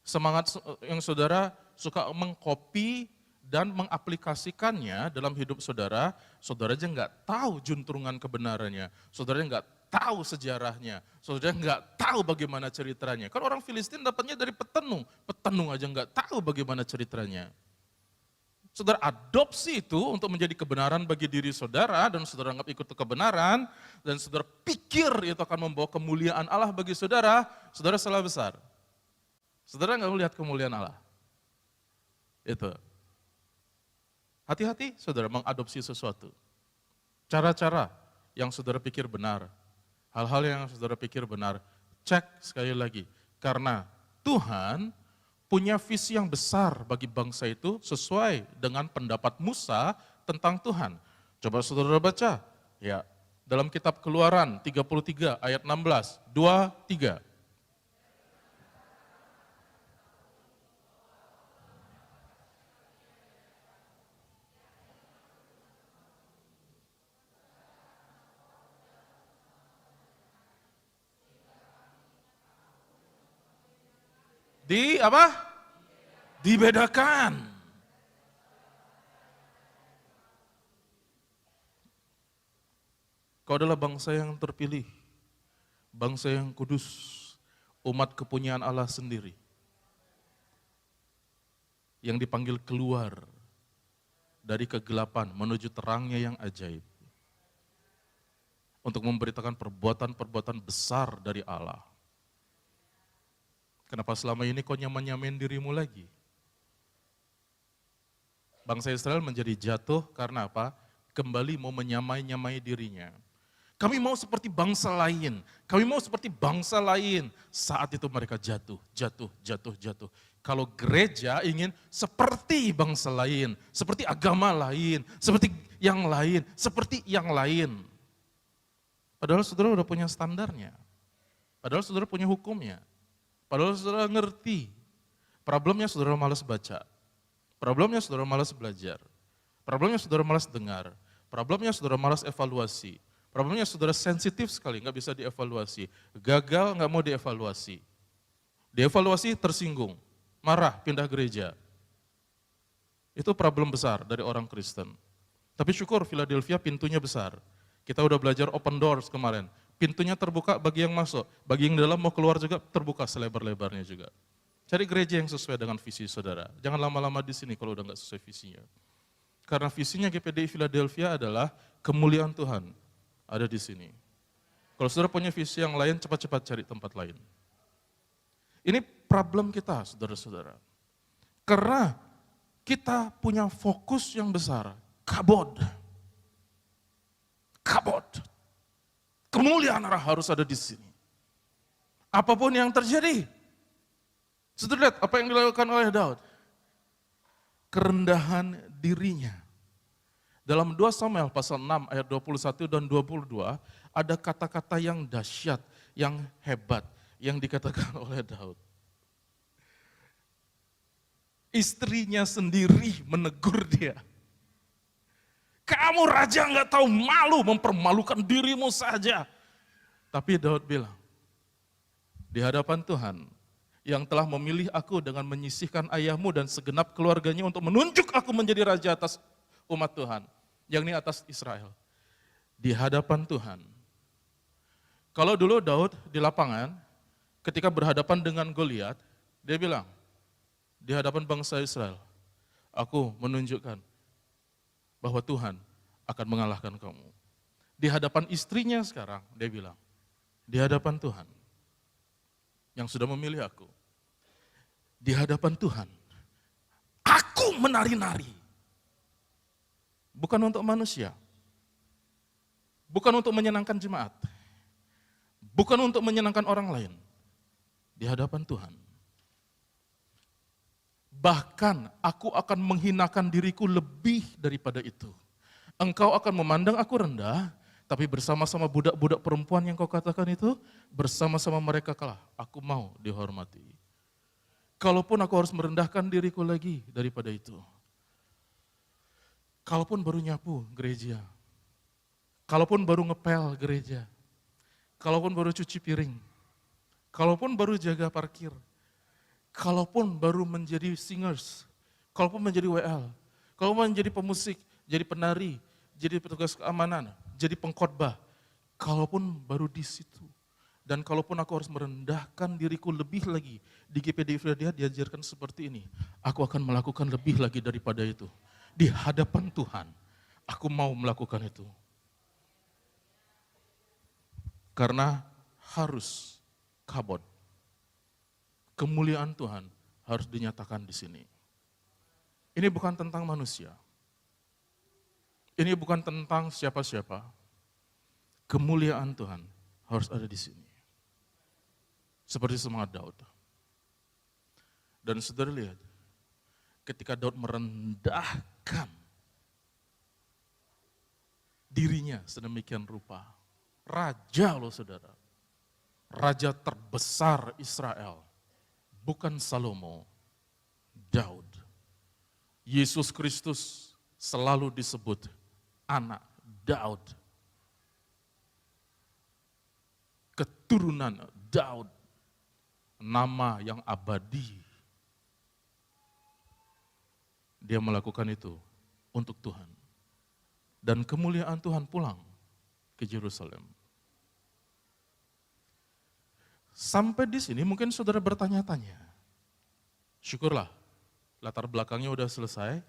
Semangat yang saudara suka mengcopy dan mengaplikasikannya dalam hidup saudara, saudara aja nggak tahu juntrungan kebenarannya, saudara nggak tahu sejarahnya, saudara nggak tahu bagaimana ceritanya. Kan orang Filistin dapatnya dari petenung aja nggak tahu bagaimana ceritanya. Saudara adopsi itu untuk menjadi kebenaran bagi diri saudara, dan saudara anggap ikut kebenaran, dan saudara pikir itu akan membawa kemuliaan Allah bagi saudara, saudara salah besar. Saudara nggak melihat kemuliaan Allah. Itu. Hati-hati saudara mengadopsi sesuatu. Cara-cara yang saudara pikir benar, hal-hal yang saudara pikir benar, cek sekali lagi. Karena Tuhan punya visi yang besar bagi bangsa itu sesuai dengan pendapat Musa tentang Tuhan. Coba saudara baca, ya, dalam kitab Keluaran 33 ayat 16, 2, 3. Dibedakan. Kau adalah bangsa yang terpilih, bangsa yang kudus, umat kepunyaan Allah sendiri, yang dipanggil keluar dari kegelapan menuju terangnya yang ajaib, untuk memberitakan perbuatan-perbuatan besar dari Allah. Kenapa selama ini kau nyaman-nyamain dirimu lagi? Bangsa Israel menjadi jatuh karena apa? Kembali mau menyamai-nyamai dirinya. Kami mau seperti bangsa lain, kami mau seperti bangsa lain. Saat itu mereka jatuh. Kalau gereja ingin seperti bangsa lain, seperti agama lain, seperti yang lain. Padahal saudara udah punya standarnya, padahal saudara punya hukumnya. Padahal saudara ngerti, problemnya saudara malas baca, problemnya saudara malas belajar, problemnya saudara malas dengar, problemnya saudara malas evaluasi, problemnya saudara sensitif sekali, nggak bisa dievaluasi, gagal nggak mau dievaluasi, dievaluasi tersinggung, marah, pindah gereja. Itu problem besar dari orang Kristen. Tapi syukur Philadelphia pintunya besar, kita udah belajar open doors kemarin. Pintunya terbuka bagi yang masuk, bagi yang dalam mau keluar juga terbuka selebar-lebarnya juga. Cari gereja yang sesuai dengan visi saudara. Jangan lama-lama di sini kalau udah nggak sesuai visinya. Karena visinya GPDI Philadelphia adalah kemuliaan Tuhan ada di sini. Kalau saudara punya visi yang lain, cepat-cepat cari tempat lain. Ini problem kita, saudara-saudara. Karena kita punya fokus yang besar, kabod. kemuliaan Allah harus ada di sini. Apapun yang terjadi. Saudara lihat apa yang dilakukan oleh Daud. Kerendahan dirinya. Dalam 2 Samuel pasal 6 ayat 21 dan 22 ada kata-kata yang dahsyat, yang hebat yang dikatakan oleh Daud. Istrinya sendiri menegur dia. Kamu raja nggak tahu malu, mempermalukan dirimu saja. Tapi Daud bilang, di hadapan Tuhan yang telah memilih aku dengan menyisihkan ayahmu dan segenap keluarganya untuk menunjuk aku menjadi raja atas umat Tuhan, yakni atas Israel. Di hadapan Tuhan. Kalau dulu Daud di lapangan, ketika berhadapan dengan Goliat, dia bilang, di hadapan bangsa Israel, aku menunjukkan bahwa Tuhan akan mengalahkan kamu. Di hadapan istrinya sekarang, dia bilang, di hadapan Tuhan yang sudah memilih aku, di hadapan Tuhan, aku menari-nari. Bukan untuk manusia, bukan untuk menyenangkan jemaat, bukan untuk menyenangkan orang lain, di hadapan Tuhan. Bahkan aku akan menghinakan diriku lebih daripada itu. Engkau akan memandang aku rendah, tapi bersama-sama budak-budak perempuan yang kau katakan itu, bersama-sama mereka kalah. Aku mau dihormati. Kalaupun aku harus merendahkan diriku lagi daripada itu. Kalaupun baru nyapu gereja. Kalaupun baru ngepel gereja. Kalaupun baru cuci piring. Kalaupun baru jaga parkir. Kalaupun baru menjadi singers, kalaupun menjadi WL, kalaupun menjadi pemusik, jadi penari, jadi petugas keamanan, jadi pengkhotbah, kalaupun baru di situ, dan kalaupun aku harus merendahkan diriku lebih lagi, di GPD Philadelphia diajarkan seperti ini, aku akan melakukan lebih lagi daripada itu. Di hadapan Tuhan, aku mau melakukan itu. Karena harus kabod. Kemuliaan Tuhan harus dinyatakan di sini. Ini bukan tentang manusia. Ini bukan tentang siapa-siapa. Kemuliaan Tuhan harus ada di sini. Seperti semangat Daud. Dan saudara lihat, ketika Daud merendahkan dirinya sedemikian rupa. Raja loh saudara. Raja terbesar Israel. Bukan Salomo, Daud. Yesus Kristus selalu disebut anak Daud. Keturunan Daud, nama yang abadi. Dia melakukan itu untuk Tuhan. Dan kemuliaan Tuhan pulang ke Yerusalem. Sampai di sini mungkin saudara bertanya-tanya, syukurlah latar belakangnya udah selesai,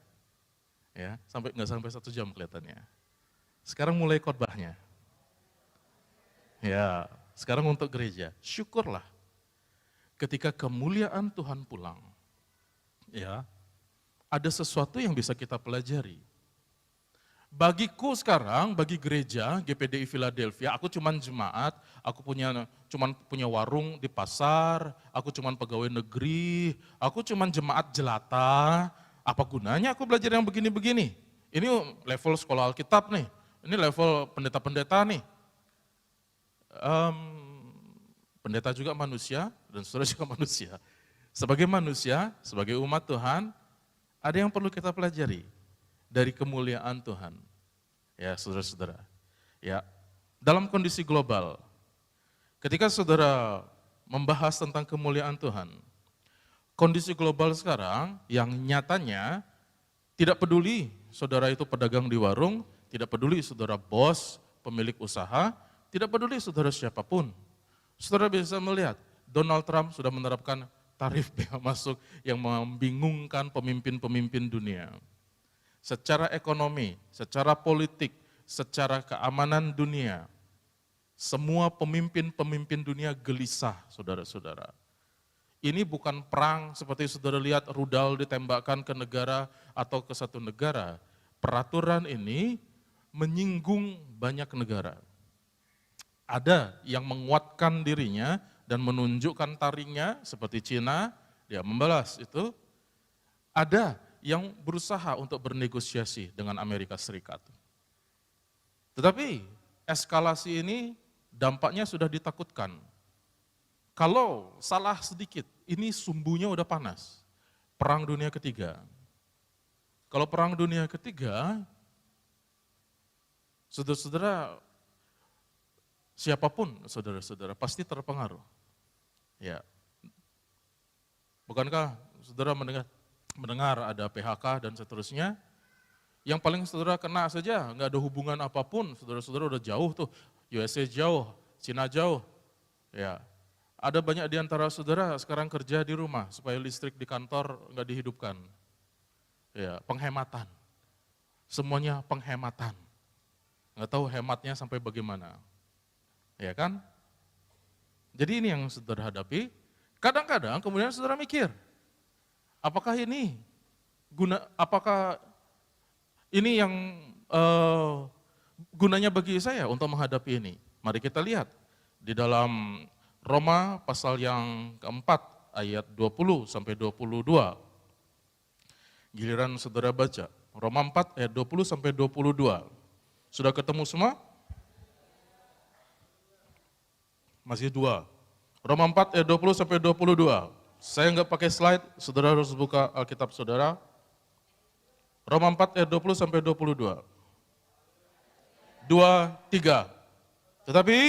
ya nggak sampai 1 jam kelihatannya. Sekarang mulai khotbahnya, ya sekarang untuk gereja, syukurlah ketika kemuliaan Tuhan pulang, ya ada sesuatu yang bisa kita pelajari. Bagiku sekarang, bagi gereja GPDI Philadelphia, aku cuman jemaat, aku cuman punya warung di pasar, aku cuman pegawai negeri, aku cuman jemaat jelata. Apa gunanya aku belajar yang begini-begini? Ini level sekolah Alkitab nih, ini level pendeta-pendeta nih. Pendeta juga manusia, dan saudara juga manusia. Sebagai manusia, sebagai umat Tuhan, ada yang perlu kita pelajari dari kemuliaan Tuhan. Ya, saudara-saudara. Ya, dalam kondisi global, ketika saudara membahas tentang kemuliaan Tuhan, kondisi global sekarang yang nyatanya tidak peduli saudara itu pedagang di warung, tidak peduli saudara bos, pemilik usaha, tidak peduli saudara siapapun. Saudara bisa melihat Donald Trump sudah menerapkan tarif bea masuk yang membingungkan pemimpin-pemimpin dunia. Secara ekonomi, secara politik, secara keamanan dunia, semua pemimpin-pemimpin dunia gelisah, saudara-saudara. Ini bukan perang seperti saudara lihat rudal ditembakkan ke negara atau ke satu negara. Peraturan ini menyinggung banyak negara. Ada yang menguatkan dirinya dan menunjukkan taringnya seperti Cina, dia membalas itu. Ada yang berusaha untuk bernegosiasi dengan Amerika Serikat. Tetapi eskalasi ini dampaknya sudah ditakutkan. Kalau salah sedikit, ini sumbunya udah panas. Perang Dunia Ketiga. Kalau Perang Dunia Ketiga, saudara-saudara, siapapun saudara-saudara pasti terpengaruh. Ya. Bukankah saudara mendengar ada PHK dan seterusnya? Yang paling saudara kena saja, nggak ada hubungan apapun, saudara-saudara udah jauh tuh, USA jauh, Cina jauh. Ya. Ada banyak di antara saudara sekarang kerja di rumah supaya listrik di kantor nggak dihidupkan. Ya, penghematan. Semuanya penghematan. Nggak tahu hematnya sampai bagaimana. Ya kan? Jadi ini yang saudara hadapi. Kadang-kadang kemudian saudara mikir, apakah ini yang gunanya bagi saya untuk menghadapi ini? Mari kita lihat di dalam Roma pasal yang keempat ayat 20 sampai 22. Giliran saudara baca, Roma 4 ayat 20 sampai 22. Sudah ketemu semua? Masih dua. Roma 4 ayat 20 sampai 22. Saya nggak pakai slide, saudara harus buka Alkitab saudara. Roma 4 ayat 20 sampai 22. 2, 3. Tetapi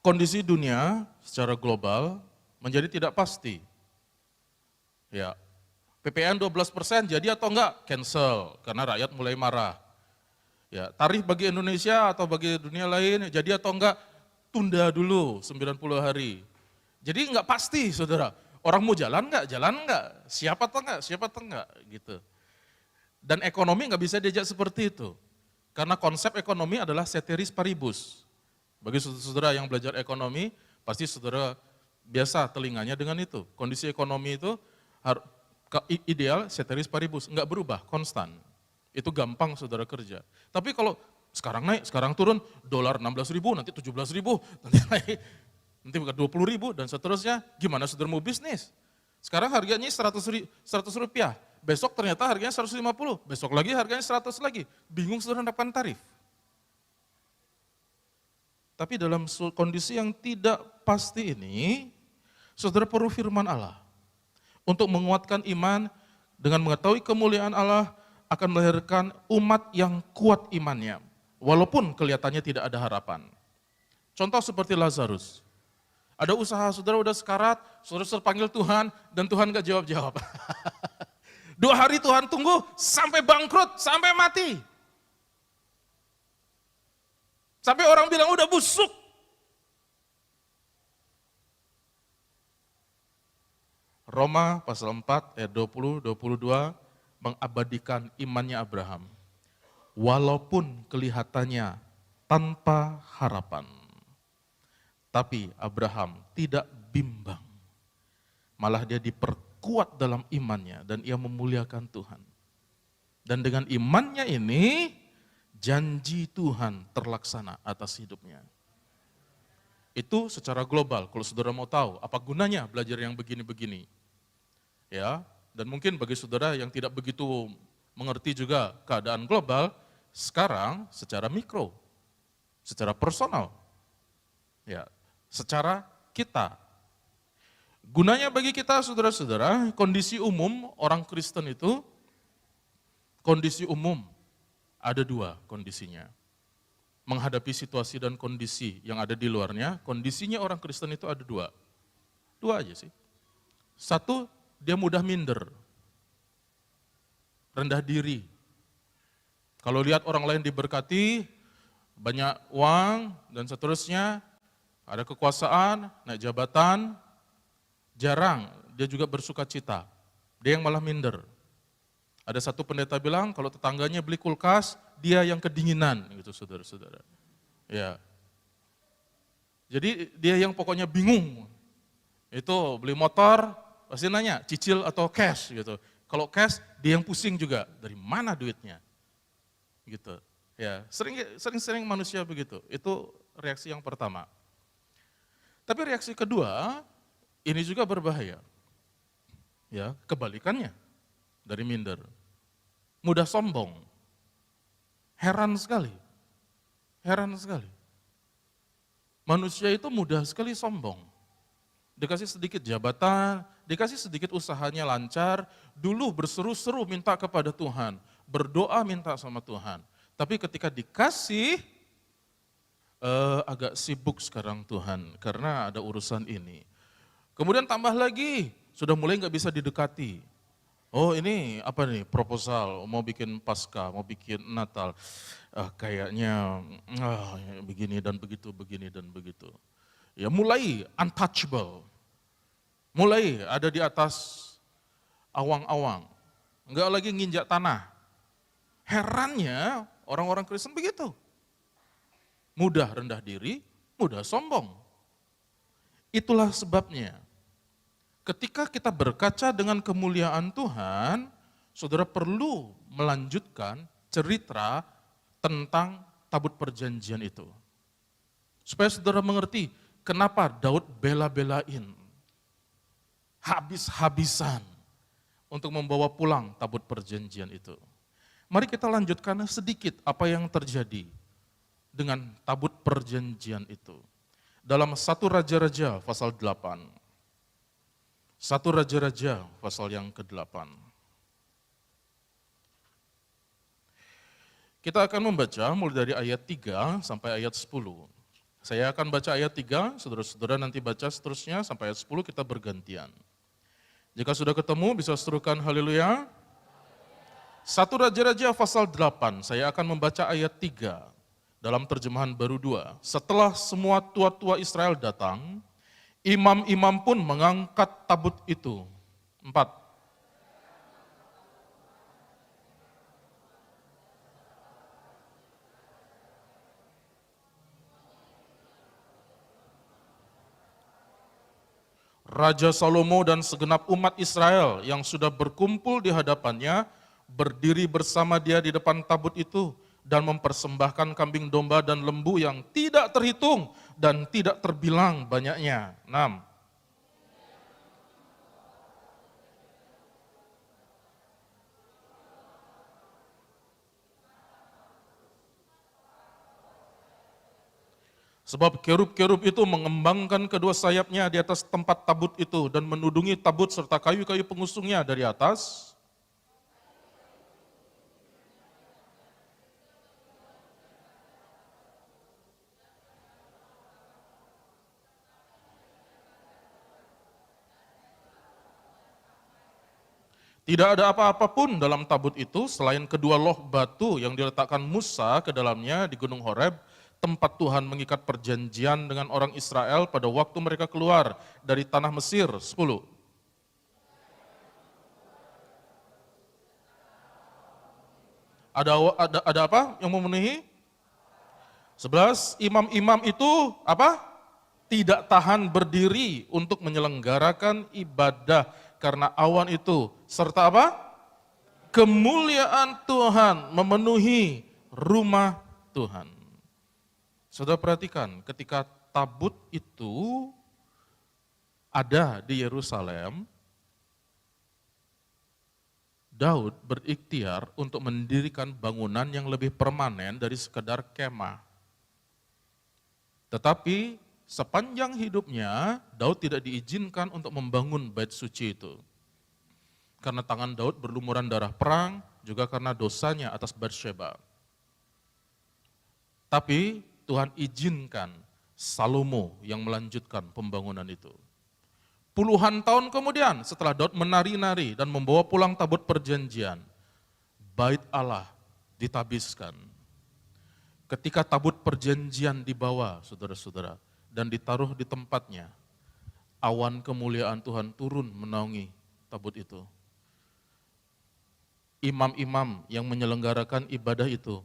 kondisi dunia secara global menjadi tidak pasti. Ya, PPN 12% jadi atau enggak? Cancel, karena rakyat mulai marah. Ya, tarif bagi Indonesia atau bagi dunia lain jadi atau enggak? Tunda dulu 90 hari. Jadi enggak pasti saudara, orang mau jalan enggak, siapa atau enggak gitu. Dan ekonomi enggak bisa diajak seperti itu. Karena konsep ekonomi adalah ceteris paribus. Bagi saudara yang belajar ekonomi, pasti saudara biasa telinganya dengan itu. Kondisi ekonomi itu ideal, ceteris paribus, enggak berubah, konstan. Itu gampang saudara kerja. Tapi kalau sekarang naik, sekarang turun, dolar 16.000, nanti 17.000, nanti naik, nanti bukan 20.000 dan seterusnya, gimana saudara mau bisnis? Sekarang harganya 100 rupiah, besok ternyata harganya 150, besok lagi harganya 100 lagi, bingung saudara mendapatkan tarif. Tapi dalam kondisi yang tidak pasti ini, saudara perlu firman Allah. Untuk menguatkan iman dengan mengetahui kemuliaan Allah akan melahirkan umat yang kuat imannya. Walaupun kelihatannya tidak ada harapan. Contoh seperti Lazarus. Ada usaha saudara udah sekarat, saudara panggil Tuhan dan Tuhan gak jawab-jawab. 2 hari Tuhan tunggu sampai bangkrut, sampai mati. Sampai orang bilang udah busuk. Roma pasal 4 ayat 20-22 mengabadikan imannya Abraham. Walaupun kelihatannya tanpa harapan. Tapi Abraham tidak bimbang. Malah dia diperkuat dalam imannya dan ia memuliakan Tuhan. Dan dengan imannya ini, janji Tuhan terlaksana atas hidupnya. Itu secara global, kalau saudara mau tahu apa gunanya belajar yang begini-begini. Ya, dan mungkin bagi saudara yang tidak begitu mengerti juga keadaan global, sekarang secara mikro, secara personal, ya, secara kita. Gunanya bagi kita saudara-saudara, kondisi umum orang Kristen itu, kondisi umum ada 2 kondisinya. Menghadapi situasi dan kondisi yang ada di luarnya, kondisinya orang Kristen itu ada 2. 2 aja sih. 1, dia mudah minder. Rendah diri. Kalau lihat orang lain diberkati, banyak uang dan seterusnya, ada kekuasaan, naik jabatan, jarang dia juga bersuka cita. dia yang malah minder. Ada satu pendeta bilang kalau tetangganya beli kulkas, dia yang kedinginan gitu saudara-saudara. Ya. Jadi dia yang pokoknya bingung. Itu beli motor, pasti nanya cicil atau cash gitu. Kalau cash, dia yang pusing juga, dari mana duitnya? Gitu. Ya, sering manusia begitu. Itu reaksi yang pertama. Tapi reaksi kedua, ini juga berbahaya. Ya, kebalikannya dari minder. Mudah sombong. Heran sekali. Heran sekali. Manusia itu mudah sekali sombong. Dikasih sedikit jabatan, dikasih sedikit usahanya lancar, dulu berseru-seru minta kepada Tuhan, berdoa minta sama Tuhan. Tapi ketika dikasih, agak sibuk sekarang Tuhan, karena ada urusan ini. Kemudian tambah lagi, sudah mulai nggak bisa didekati. Oh ini apa nih, proposal, mau bikin Paskah, mau bikin Natal. Kayaknya begini dan begitu, begini dan begitu. Ya mulai untouchable, mulai ada di atas awang-awang, enggak lagi nginjak tanah. Herannya orang-orang Kristen begitu. Mudah rendah diri, mudah sombong. Itulah sebabnya ketika kita berkaca dengan kemuliaan Tuhan, saudara perlu melanjutkan cerita tentang tabut perjanjian itu. Supaya saudara mengerti kenapa Daud bela-belain, habis-habisan untuk membawa pulang tabut perjanjian itu. Mari kita lanjutkan sedikit apa yang terjadi dengan tabut perjanjian itu. Dalam 1 Raja-Raja pasal 8. 1 Raja-Raja pasal yang ke-8. Kita akan membaca mulai dari ayat 3 sampai ayat 10. Saya akan baca ayat 3, saudara-saudara nanti baca seterusnya sampai ayat 10 kita bergantian. Jika sudah ketemu bisa serukan haleluya. 1 Raja-Raja pasal 8, saya akan membaca ayat 3 dalam terjemahan baru 2. Setelah semua tua-tua Israel datang, imam-imam pun mengangkat tabut itu. 4. Raja Salomo dan segenap umat Israel yang sudah berkumpul di hadapannya, berdiri bersama dia di depan tabut itu, dan mempersembahkan kambing domba dan lembu yang tidak terhitung dan tidak terbilang banyaknya. 6. Sebab kerub-kerub itu mengembangkan kedua sayapnya di atas tempat tabut itu dan menudungi tabut serta kayu-kayu pengusungnya dari atas. Tidak ada apa-apa pun dalam tabut itu selain kedua loh batu yang diletakkan Musa ke dalamnya di Gunung Horeb, tempat Tuhan mengikat perjanjian dengan orang Israel pada waktu mereka keluar dari tanah Mesir. 10. Ada apa yang memenuhi? 11. Imam-imam itu apa? Tidak tahan berdiri untuk menyelenggarakan ibadah karena awan itu serta apa? Kemuliaan Tuhan memenuhi rumah Tuhan. Saudara perhatikan, ketika tabut itu ada di Yerusalem, Daud berikhtiar untuk mendirikan bangunan yang lebih permanen dari sekedar kemah. Tetapi sepanjang hidupnya, Daud tidak diizinkan untuk membangun bait suci itu. Karena tangan Daud berlumuran darah perang, juga karena dosanya atas Batsheba. Tapi Tuhan izinkan Salomo yang melanjutkan pembangunan itu. Puluhan tahun kemudian setelah Daud menari-nari dan membawa pulang tabut perjanjian, bait Allah ditabiskan. Ketika tabut perjanjian dibawa, saudara-saudara, dan ditaruh di tempatnya, awan kemuliaan Tuhan turun menaungi tabut itu. imam-imam yang menyelenggarakan ibadah itu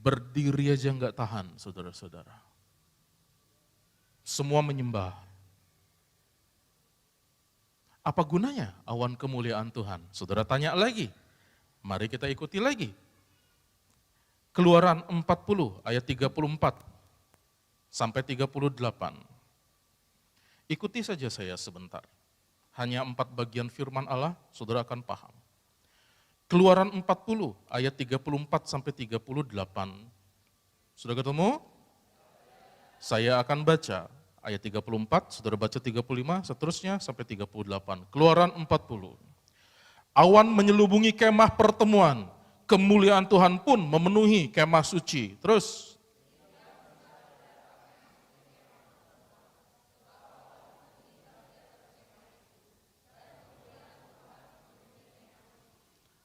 berdiri aja nggak tahan, saudara-saudara. Semua menyembah. Apa gunanya awan kemuliaan Tuhan? Saudara tanya lagi. Mari kita ikuti lagi. Keluaran 40 ayat 34 sampai 38. Ikuti saja saya sebentar. Hanya 4 bagian firman Allah, saudara akan paham. Keluaran 40 ayat 34 sampai 38. Sudah ketemu? Saya akan baca ayat 34, saudara baca 35, seterusnya sampai 38. Keluaran 40. Awan menyelubungi kemah pertemuan, kemuliaan Tuhan pun memenuhi kemah suci. Terus.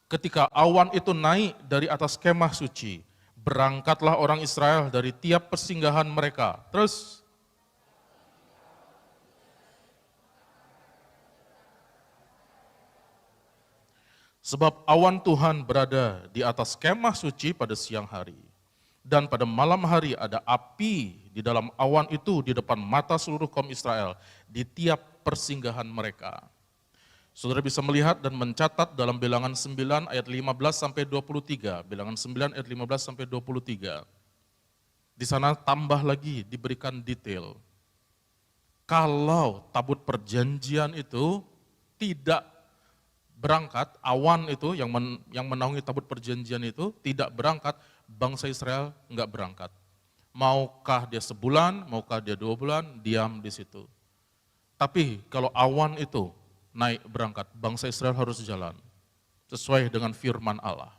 Ketika awan itu naik dari atas kemah suci, berangkatlah orang Israel dari tiap persinggahan mereka. Terus, sebab awan Tuhan berada di atas kemah suci pada siang hari, dan pada malam hari ada api di dalam awan itu di depan mata seluruh kaum Israel di tiap persinggahan mereka. Saudara bisa melihat dan mencatat dalam Bilangan 9 ayat 15 sampai 23. Bilangan 9 ayat 15 sampai 23. Di sana tambah lagi diberikan detail. Kalau tabut perjanjian itu tidak berangkat, awan itu yang menaungi tabut perjanjian itu tidak berangkat, bangsa Israel enggak berangkat. Maukah dia sebulan, maukah dia 2 bulan, diam di situ. Tapi kalau awan itu naik berangkat, bangsa Israel harus jalan sesuai dengan firman Allah.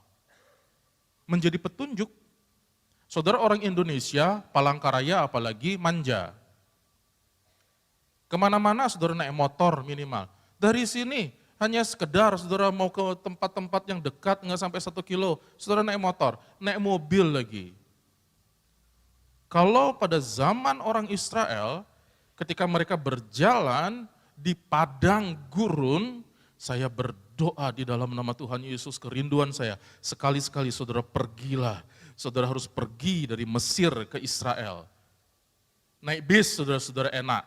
Menjadi petunjuk. Saudara orang Indonesia, Palangkaraya apalagi manja. Kemana-mana saudara naik motor minimal. Dari sini hanya sekedar saudara mau ke tempat-tempat yang dekat, nggak sampai 1 kilo, saudara naik motor, naik mobil lagi. Kalau pada zaman orang Israel, ketika mereka berjalan di padang gurun, saya berdoa di dalam nama Tuhan Yesus, kerinduan saya, sekali-sekali saudara pergilah, saudara harus pergi dari Mesir ke Israel. Naik bis saudara-saudara enak,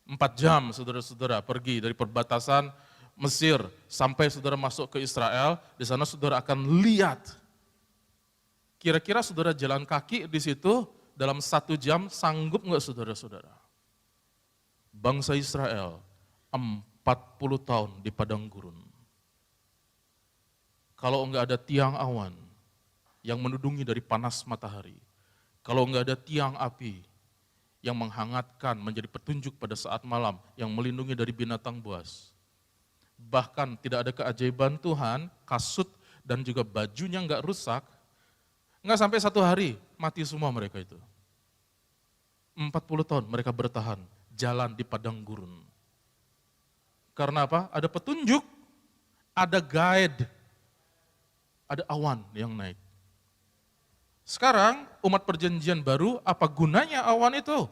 4 jam saudara-saudara pergi dari perbatasan Mesir sampai saudara masuk ke Israel, di sana saudara akan lihat. Kira-kira saudara jalan kaki di situ dalam 1 jam sanggup nggak saudara-saudara? Bangsa Israel 40 tahun di padang gurun. Kalau enggak ada tiang awan yang menudungi dari panas matahari, kalau enggak ada tiang api yang menghangatkan menjadi petunjuk pada saat malam, yang melindungi dari binatang buas, bahkan tidak ada keajaiban Tuhan, kasut dan juga bajunya enggak rusak, enggak sampai 1 hari mati semua mereka itu. 40 tahun mereka bertahan jalan di padang gurun. Karena apa? Ada petunjuk, ada guide, ada awan yang naik. Sekarang umat perjanjian baru, apa gunanya awan itu?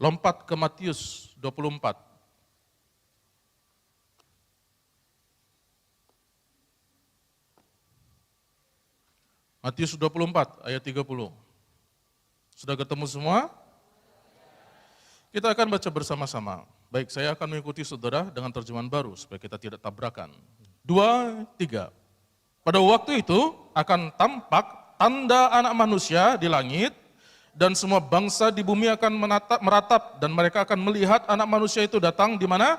Lompat ke Matius 24. Matius 24 ayat 30. Sudah ketemu semua? Kita akan baca bersama-sama. Baik, saya akan mengikuti saudara dengan terjemahan baru supaya kita tidak tabrakan. 2, 3. Pada waktu itu akan tampak tanda anak manusia di langit, dan semua bangsa di bumi akan meratap, dan mereka akan melihat anak manusia itu datang di mana?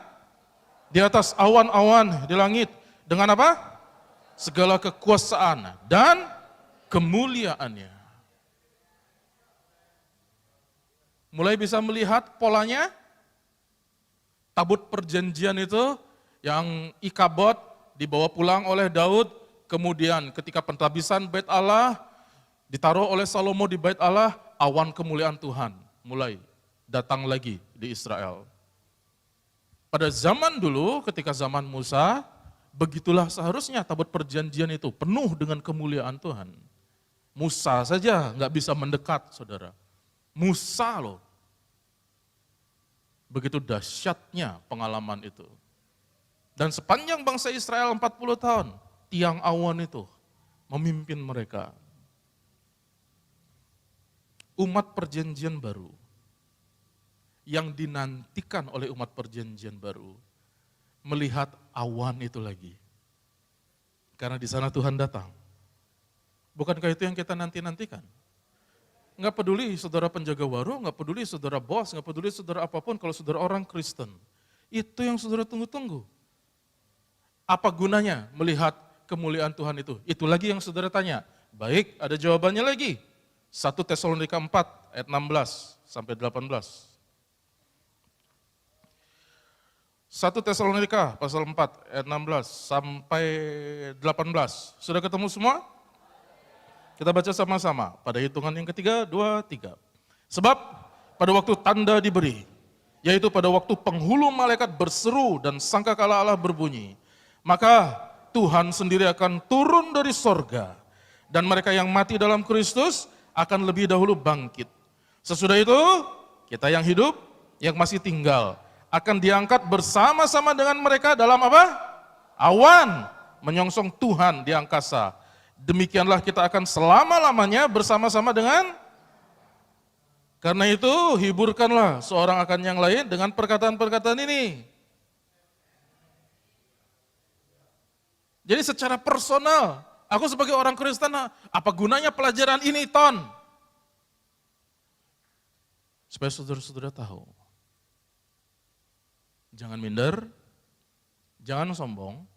Di atas awan-awan di langit. Dengan apa? Segala kekuasaan dan kemuliaannya. Mulai bisa melihat polanya, tabut perjanjian itu yang Ikabod dibawa pulang oleh Daud, kemudian ketika pentabisan bait Allah, ditaruh oleh Salomo di bait Allah, awan kemuliaan Tuhan mulai datang lagi di Israel. Pada zaman dulu, ketika zaman Musa, begitulah seharusnya tabut perjanjian itu penuh dengan kemuliaan Tuhan. Musa saja nggak bisa mendekat, saudara. Musa loh. Begitu dahsyatnya pengalaman itu. Dan sepanjang bangsa Israel 40 tahun, tiang awan itu memimpin mereka. Umat perjanjian baru yang dinantikan oleh umat perjanjian baru melihat awan itu lagi. Karena di sana Tuhan datang. Bukankah itu yang kita nanti-nantikan? Nggak peduli saudara penjaga warung, nggak peduli saudara bos, nggak peduli saudara apapun kalau saudara orang Kristen. Itu yang saudara tunggu-tunggu. Apa gunanya melihat kemuliaan Tuhan itu? Itu lagi yang saudara tanya. Baik, ada jawabannya lagi. 1 Tesalonika 4 ayat 16 sampai 18. 1 Tesalonika pasal 4 ayat 16 sampai 18. Sudah ketemu semua? Kita baca sama-sama. Pada hitungan yang ketiga, 2, 3. Sebab pada waktu tanda diberi, yaitu pada waktu penghulu malaikat berseru dan sangkakala Allah berbunyi, maka Tuhan sendiri akan turun dari sorga, dan mereka yang mati dalam Kristus akan lebih dahulu bangkit. Sesudah itu, kita yang hidup, yang masih tinggal, akan diangkat bersama-sama dengan mereka dalam apa? Awan, menyongsong Tuhan di angkasa. Demikianlah kita akan selama-lamanya bersama-sama dengan. Karena itu, hiburkanlah seorang akan yang lain dengan perkataan-perkataan ini. Jadi secara personal, aku sebagai orang Kristen, apa gunanya pelajaran ini, Ton? Supaya saudara-saudara tahu. Jangan minder, jangan sombong.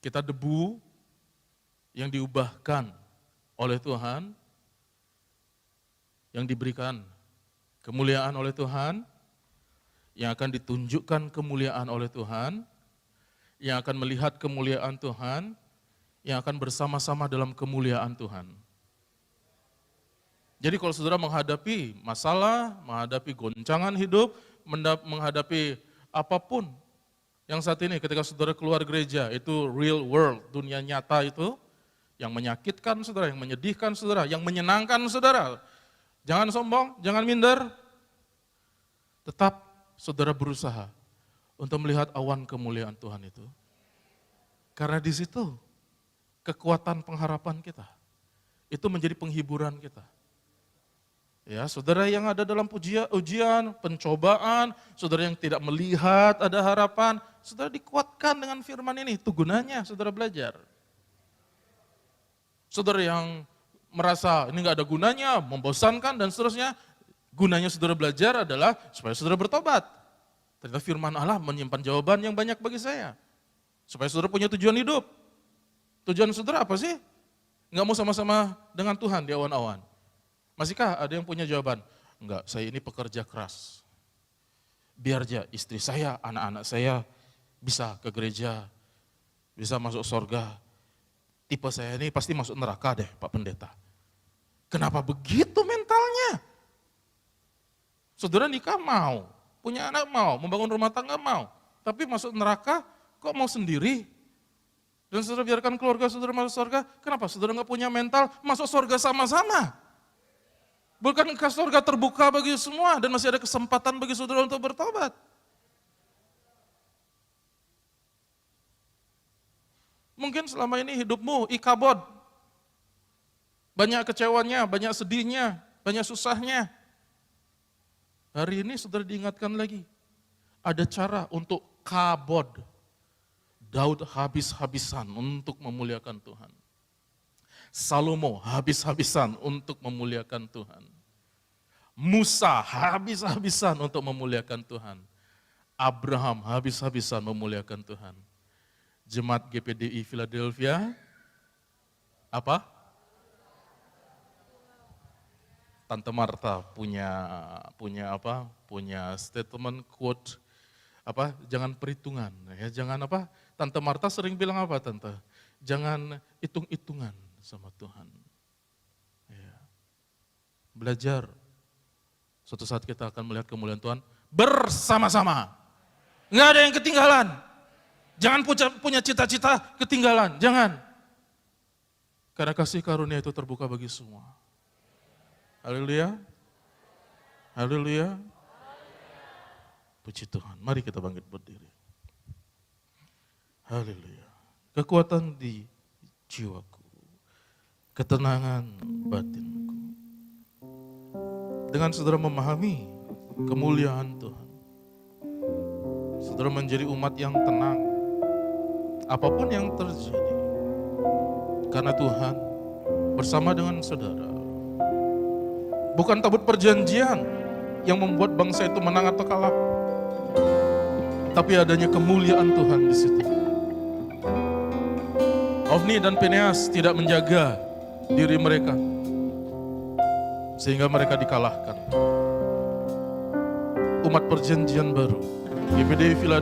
Kita debu yang diubahkan oleh Tuhan, yang diberikan kemuliaan oleh Tuhan, yang akan ditunjukkan kemuliaan oleh Tuhan, yang akan melihat kemuliaan Tuhan, yang akan bersama-sama dalam kemuliaan Tuhan. Jadi kalau saudara menghadapi masalah, menghadapi goncangan hidup, menghadapi apapun yang saat ini ketika saudara keluar gereja, itu real world, dunia nyata itu, yang menyakitkan saudara, yang menyedihkan saudara, yang menyenangkan saudara. Jangan sombong, jangan minder. Tetap saudara berusaha untuk melihat awan kemuliaan Tuhan itu. Karena di situ kekuatan pengharapan kita, itu menjadi penghiburan kita. Ya, saudara yang ada dalam ujian, pencobaan, saudara yang tidak melihat ada harapan, saudara dikuatkan dengan firman ini, itu gunanya saudara belajar. Saudara yang merasa ini nggak ada gunanya, membosankan dan seterusnya, gunanya saudara belajar adalah supaya saudara bertobat. Ternyata firman Allah menyimpan jawaban yang banyak bagi saya. Supaya saudara punya tujuan hidup. Tujuan saudara apa sih? Nggak mau sama-sama dengan Tuhan di awan-awan. Masihkah ada yang punya jawaban? Enggak, saya ini pekerja keras. Biar aja istri saya, anak-anak saya bisa ke gereja, bisa masuk surga. Tipe saya ini pasti masuk neraka deh, Pak Pendeta. Kenapa begitu mentalnya? Saudara nikah mau, punya anak mau, membangun rumah tangga mau. Tapi masuk neraka kok mau sendiri? Dan saudara biarkan keluarga saudara masuk surga, kenapa saudara nggak punya mental masuk surga sama-sama? Bukankah surga terbuka bagi semua dan masih ada kesempatan bagi saudara untuk bertobat? Mungkin selama ini hidupmu ikabod. Banyak kecewanya, banyak sedihnya, banyak susahnya. Hari ini saudara diingatkan lagi. Ada cara untuk kabod. Daud habis-habisan untuk memuliakan Tuhan. Salomo habis-habisan untuk memuliakan Tuhan. Musa habis-habisan untuk memuliakan Tuhan. Abraham habis-habisan memuliakan Tuhan. Jemaat GPDI Philadelphia, apa? Tante Marta punya apa? Punya statement quote apa? Jangan perhitungan, ya jangan apa? Tante Marta sering bilang apa tante? Jangan hitung-hitungan sama Tuhan. Ya. Belajar. Suatu saat kita akan melihat kemuliaan Tuhan bersama-sama. Nggak ada yang ketinggalan. Jangan punya cita-cita ketinggalan, jangan. Karena kasih karunia itu terbuka bagi semua. Haleluya. Haleluya. Puji Tuhan. Mari kita bangkit berdiri. Haleluya. kekuatan di jiwaku, ketenangan batinku. Dengan saudara memahami kemuliaan Tuhan, saudara menjadi umat yang tenang, apapun yang terjadi. Karena Tuhan bersama dengan saudara. Bukan tabut perjanjian yang membuat bangsa itu menang atau kalah, tapi adanya kemuliaan Tuhan di situ. Hofni dan Fineas tidak menjaga diri mereka, sehingga mereka dikalahkan. Umat perjanjian baru, GBD Philadelphia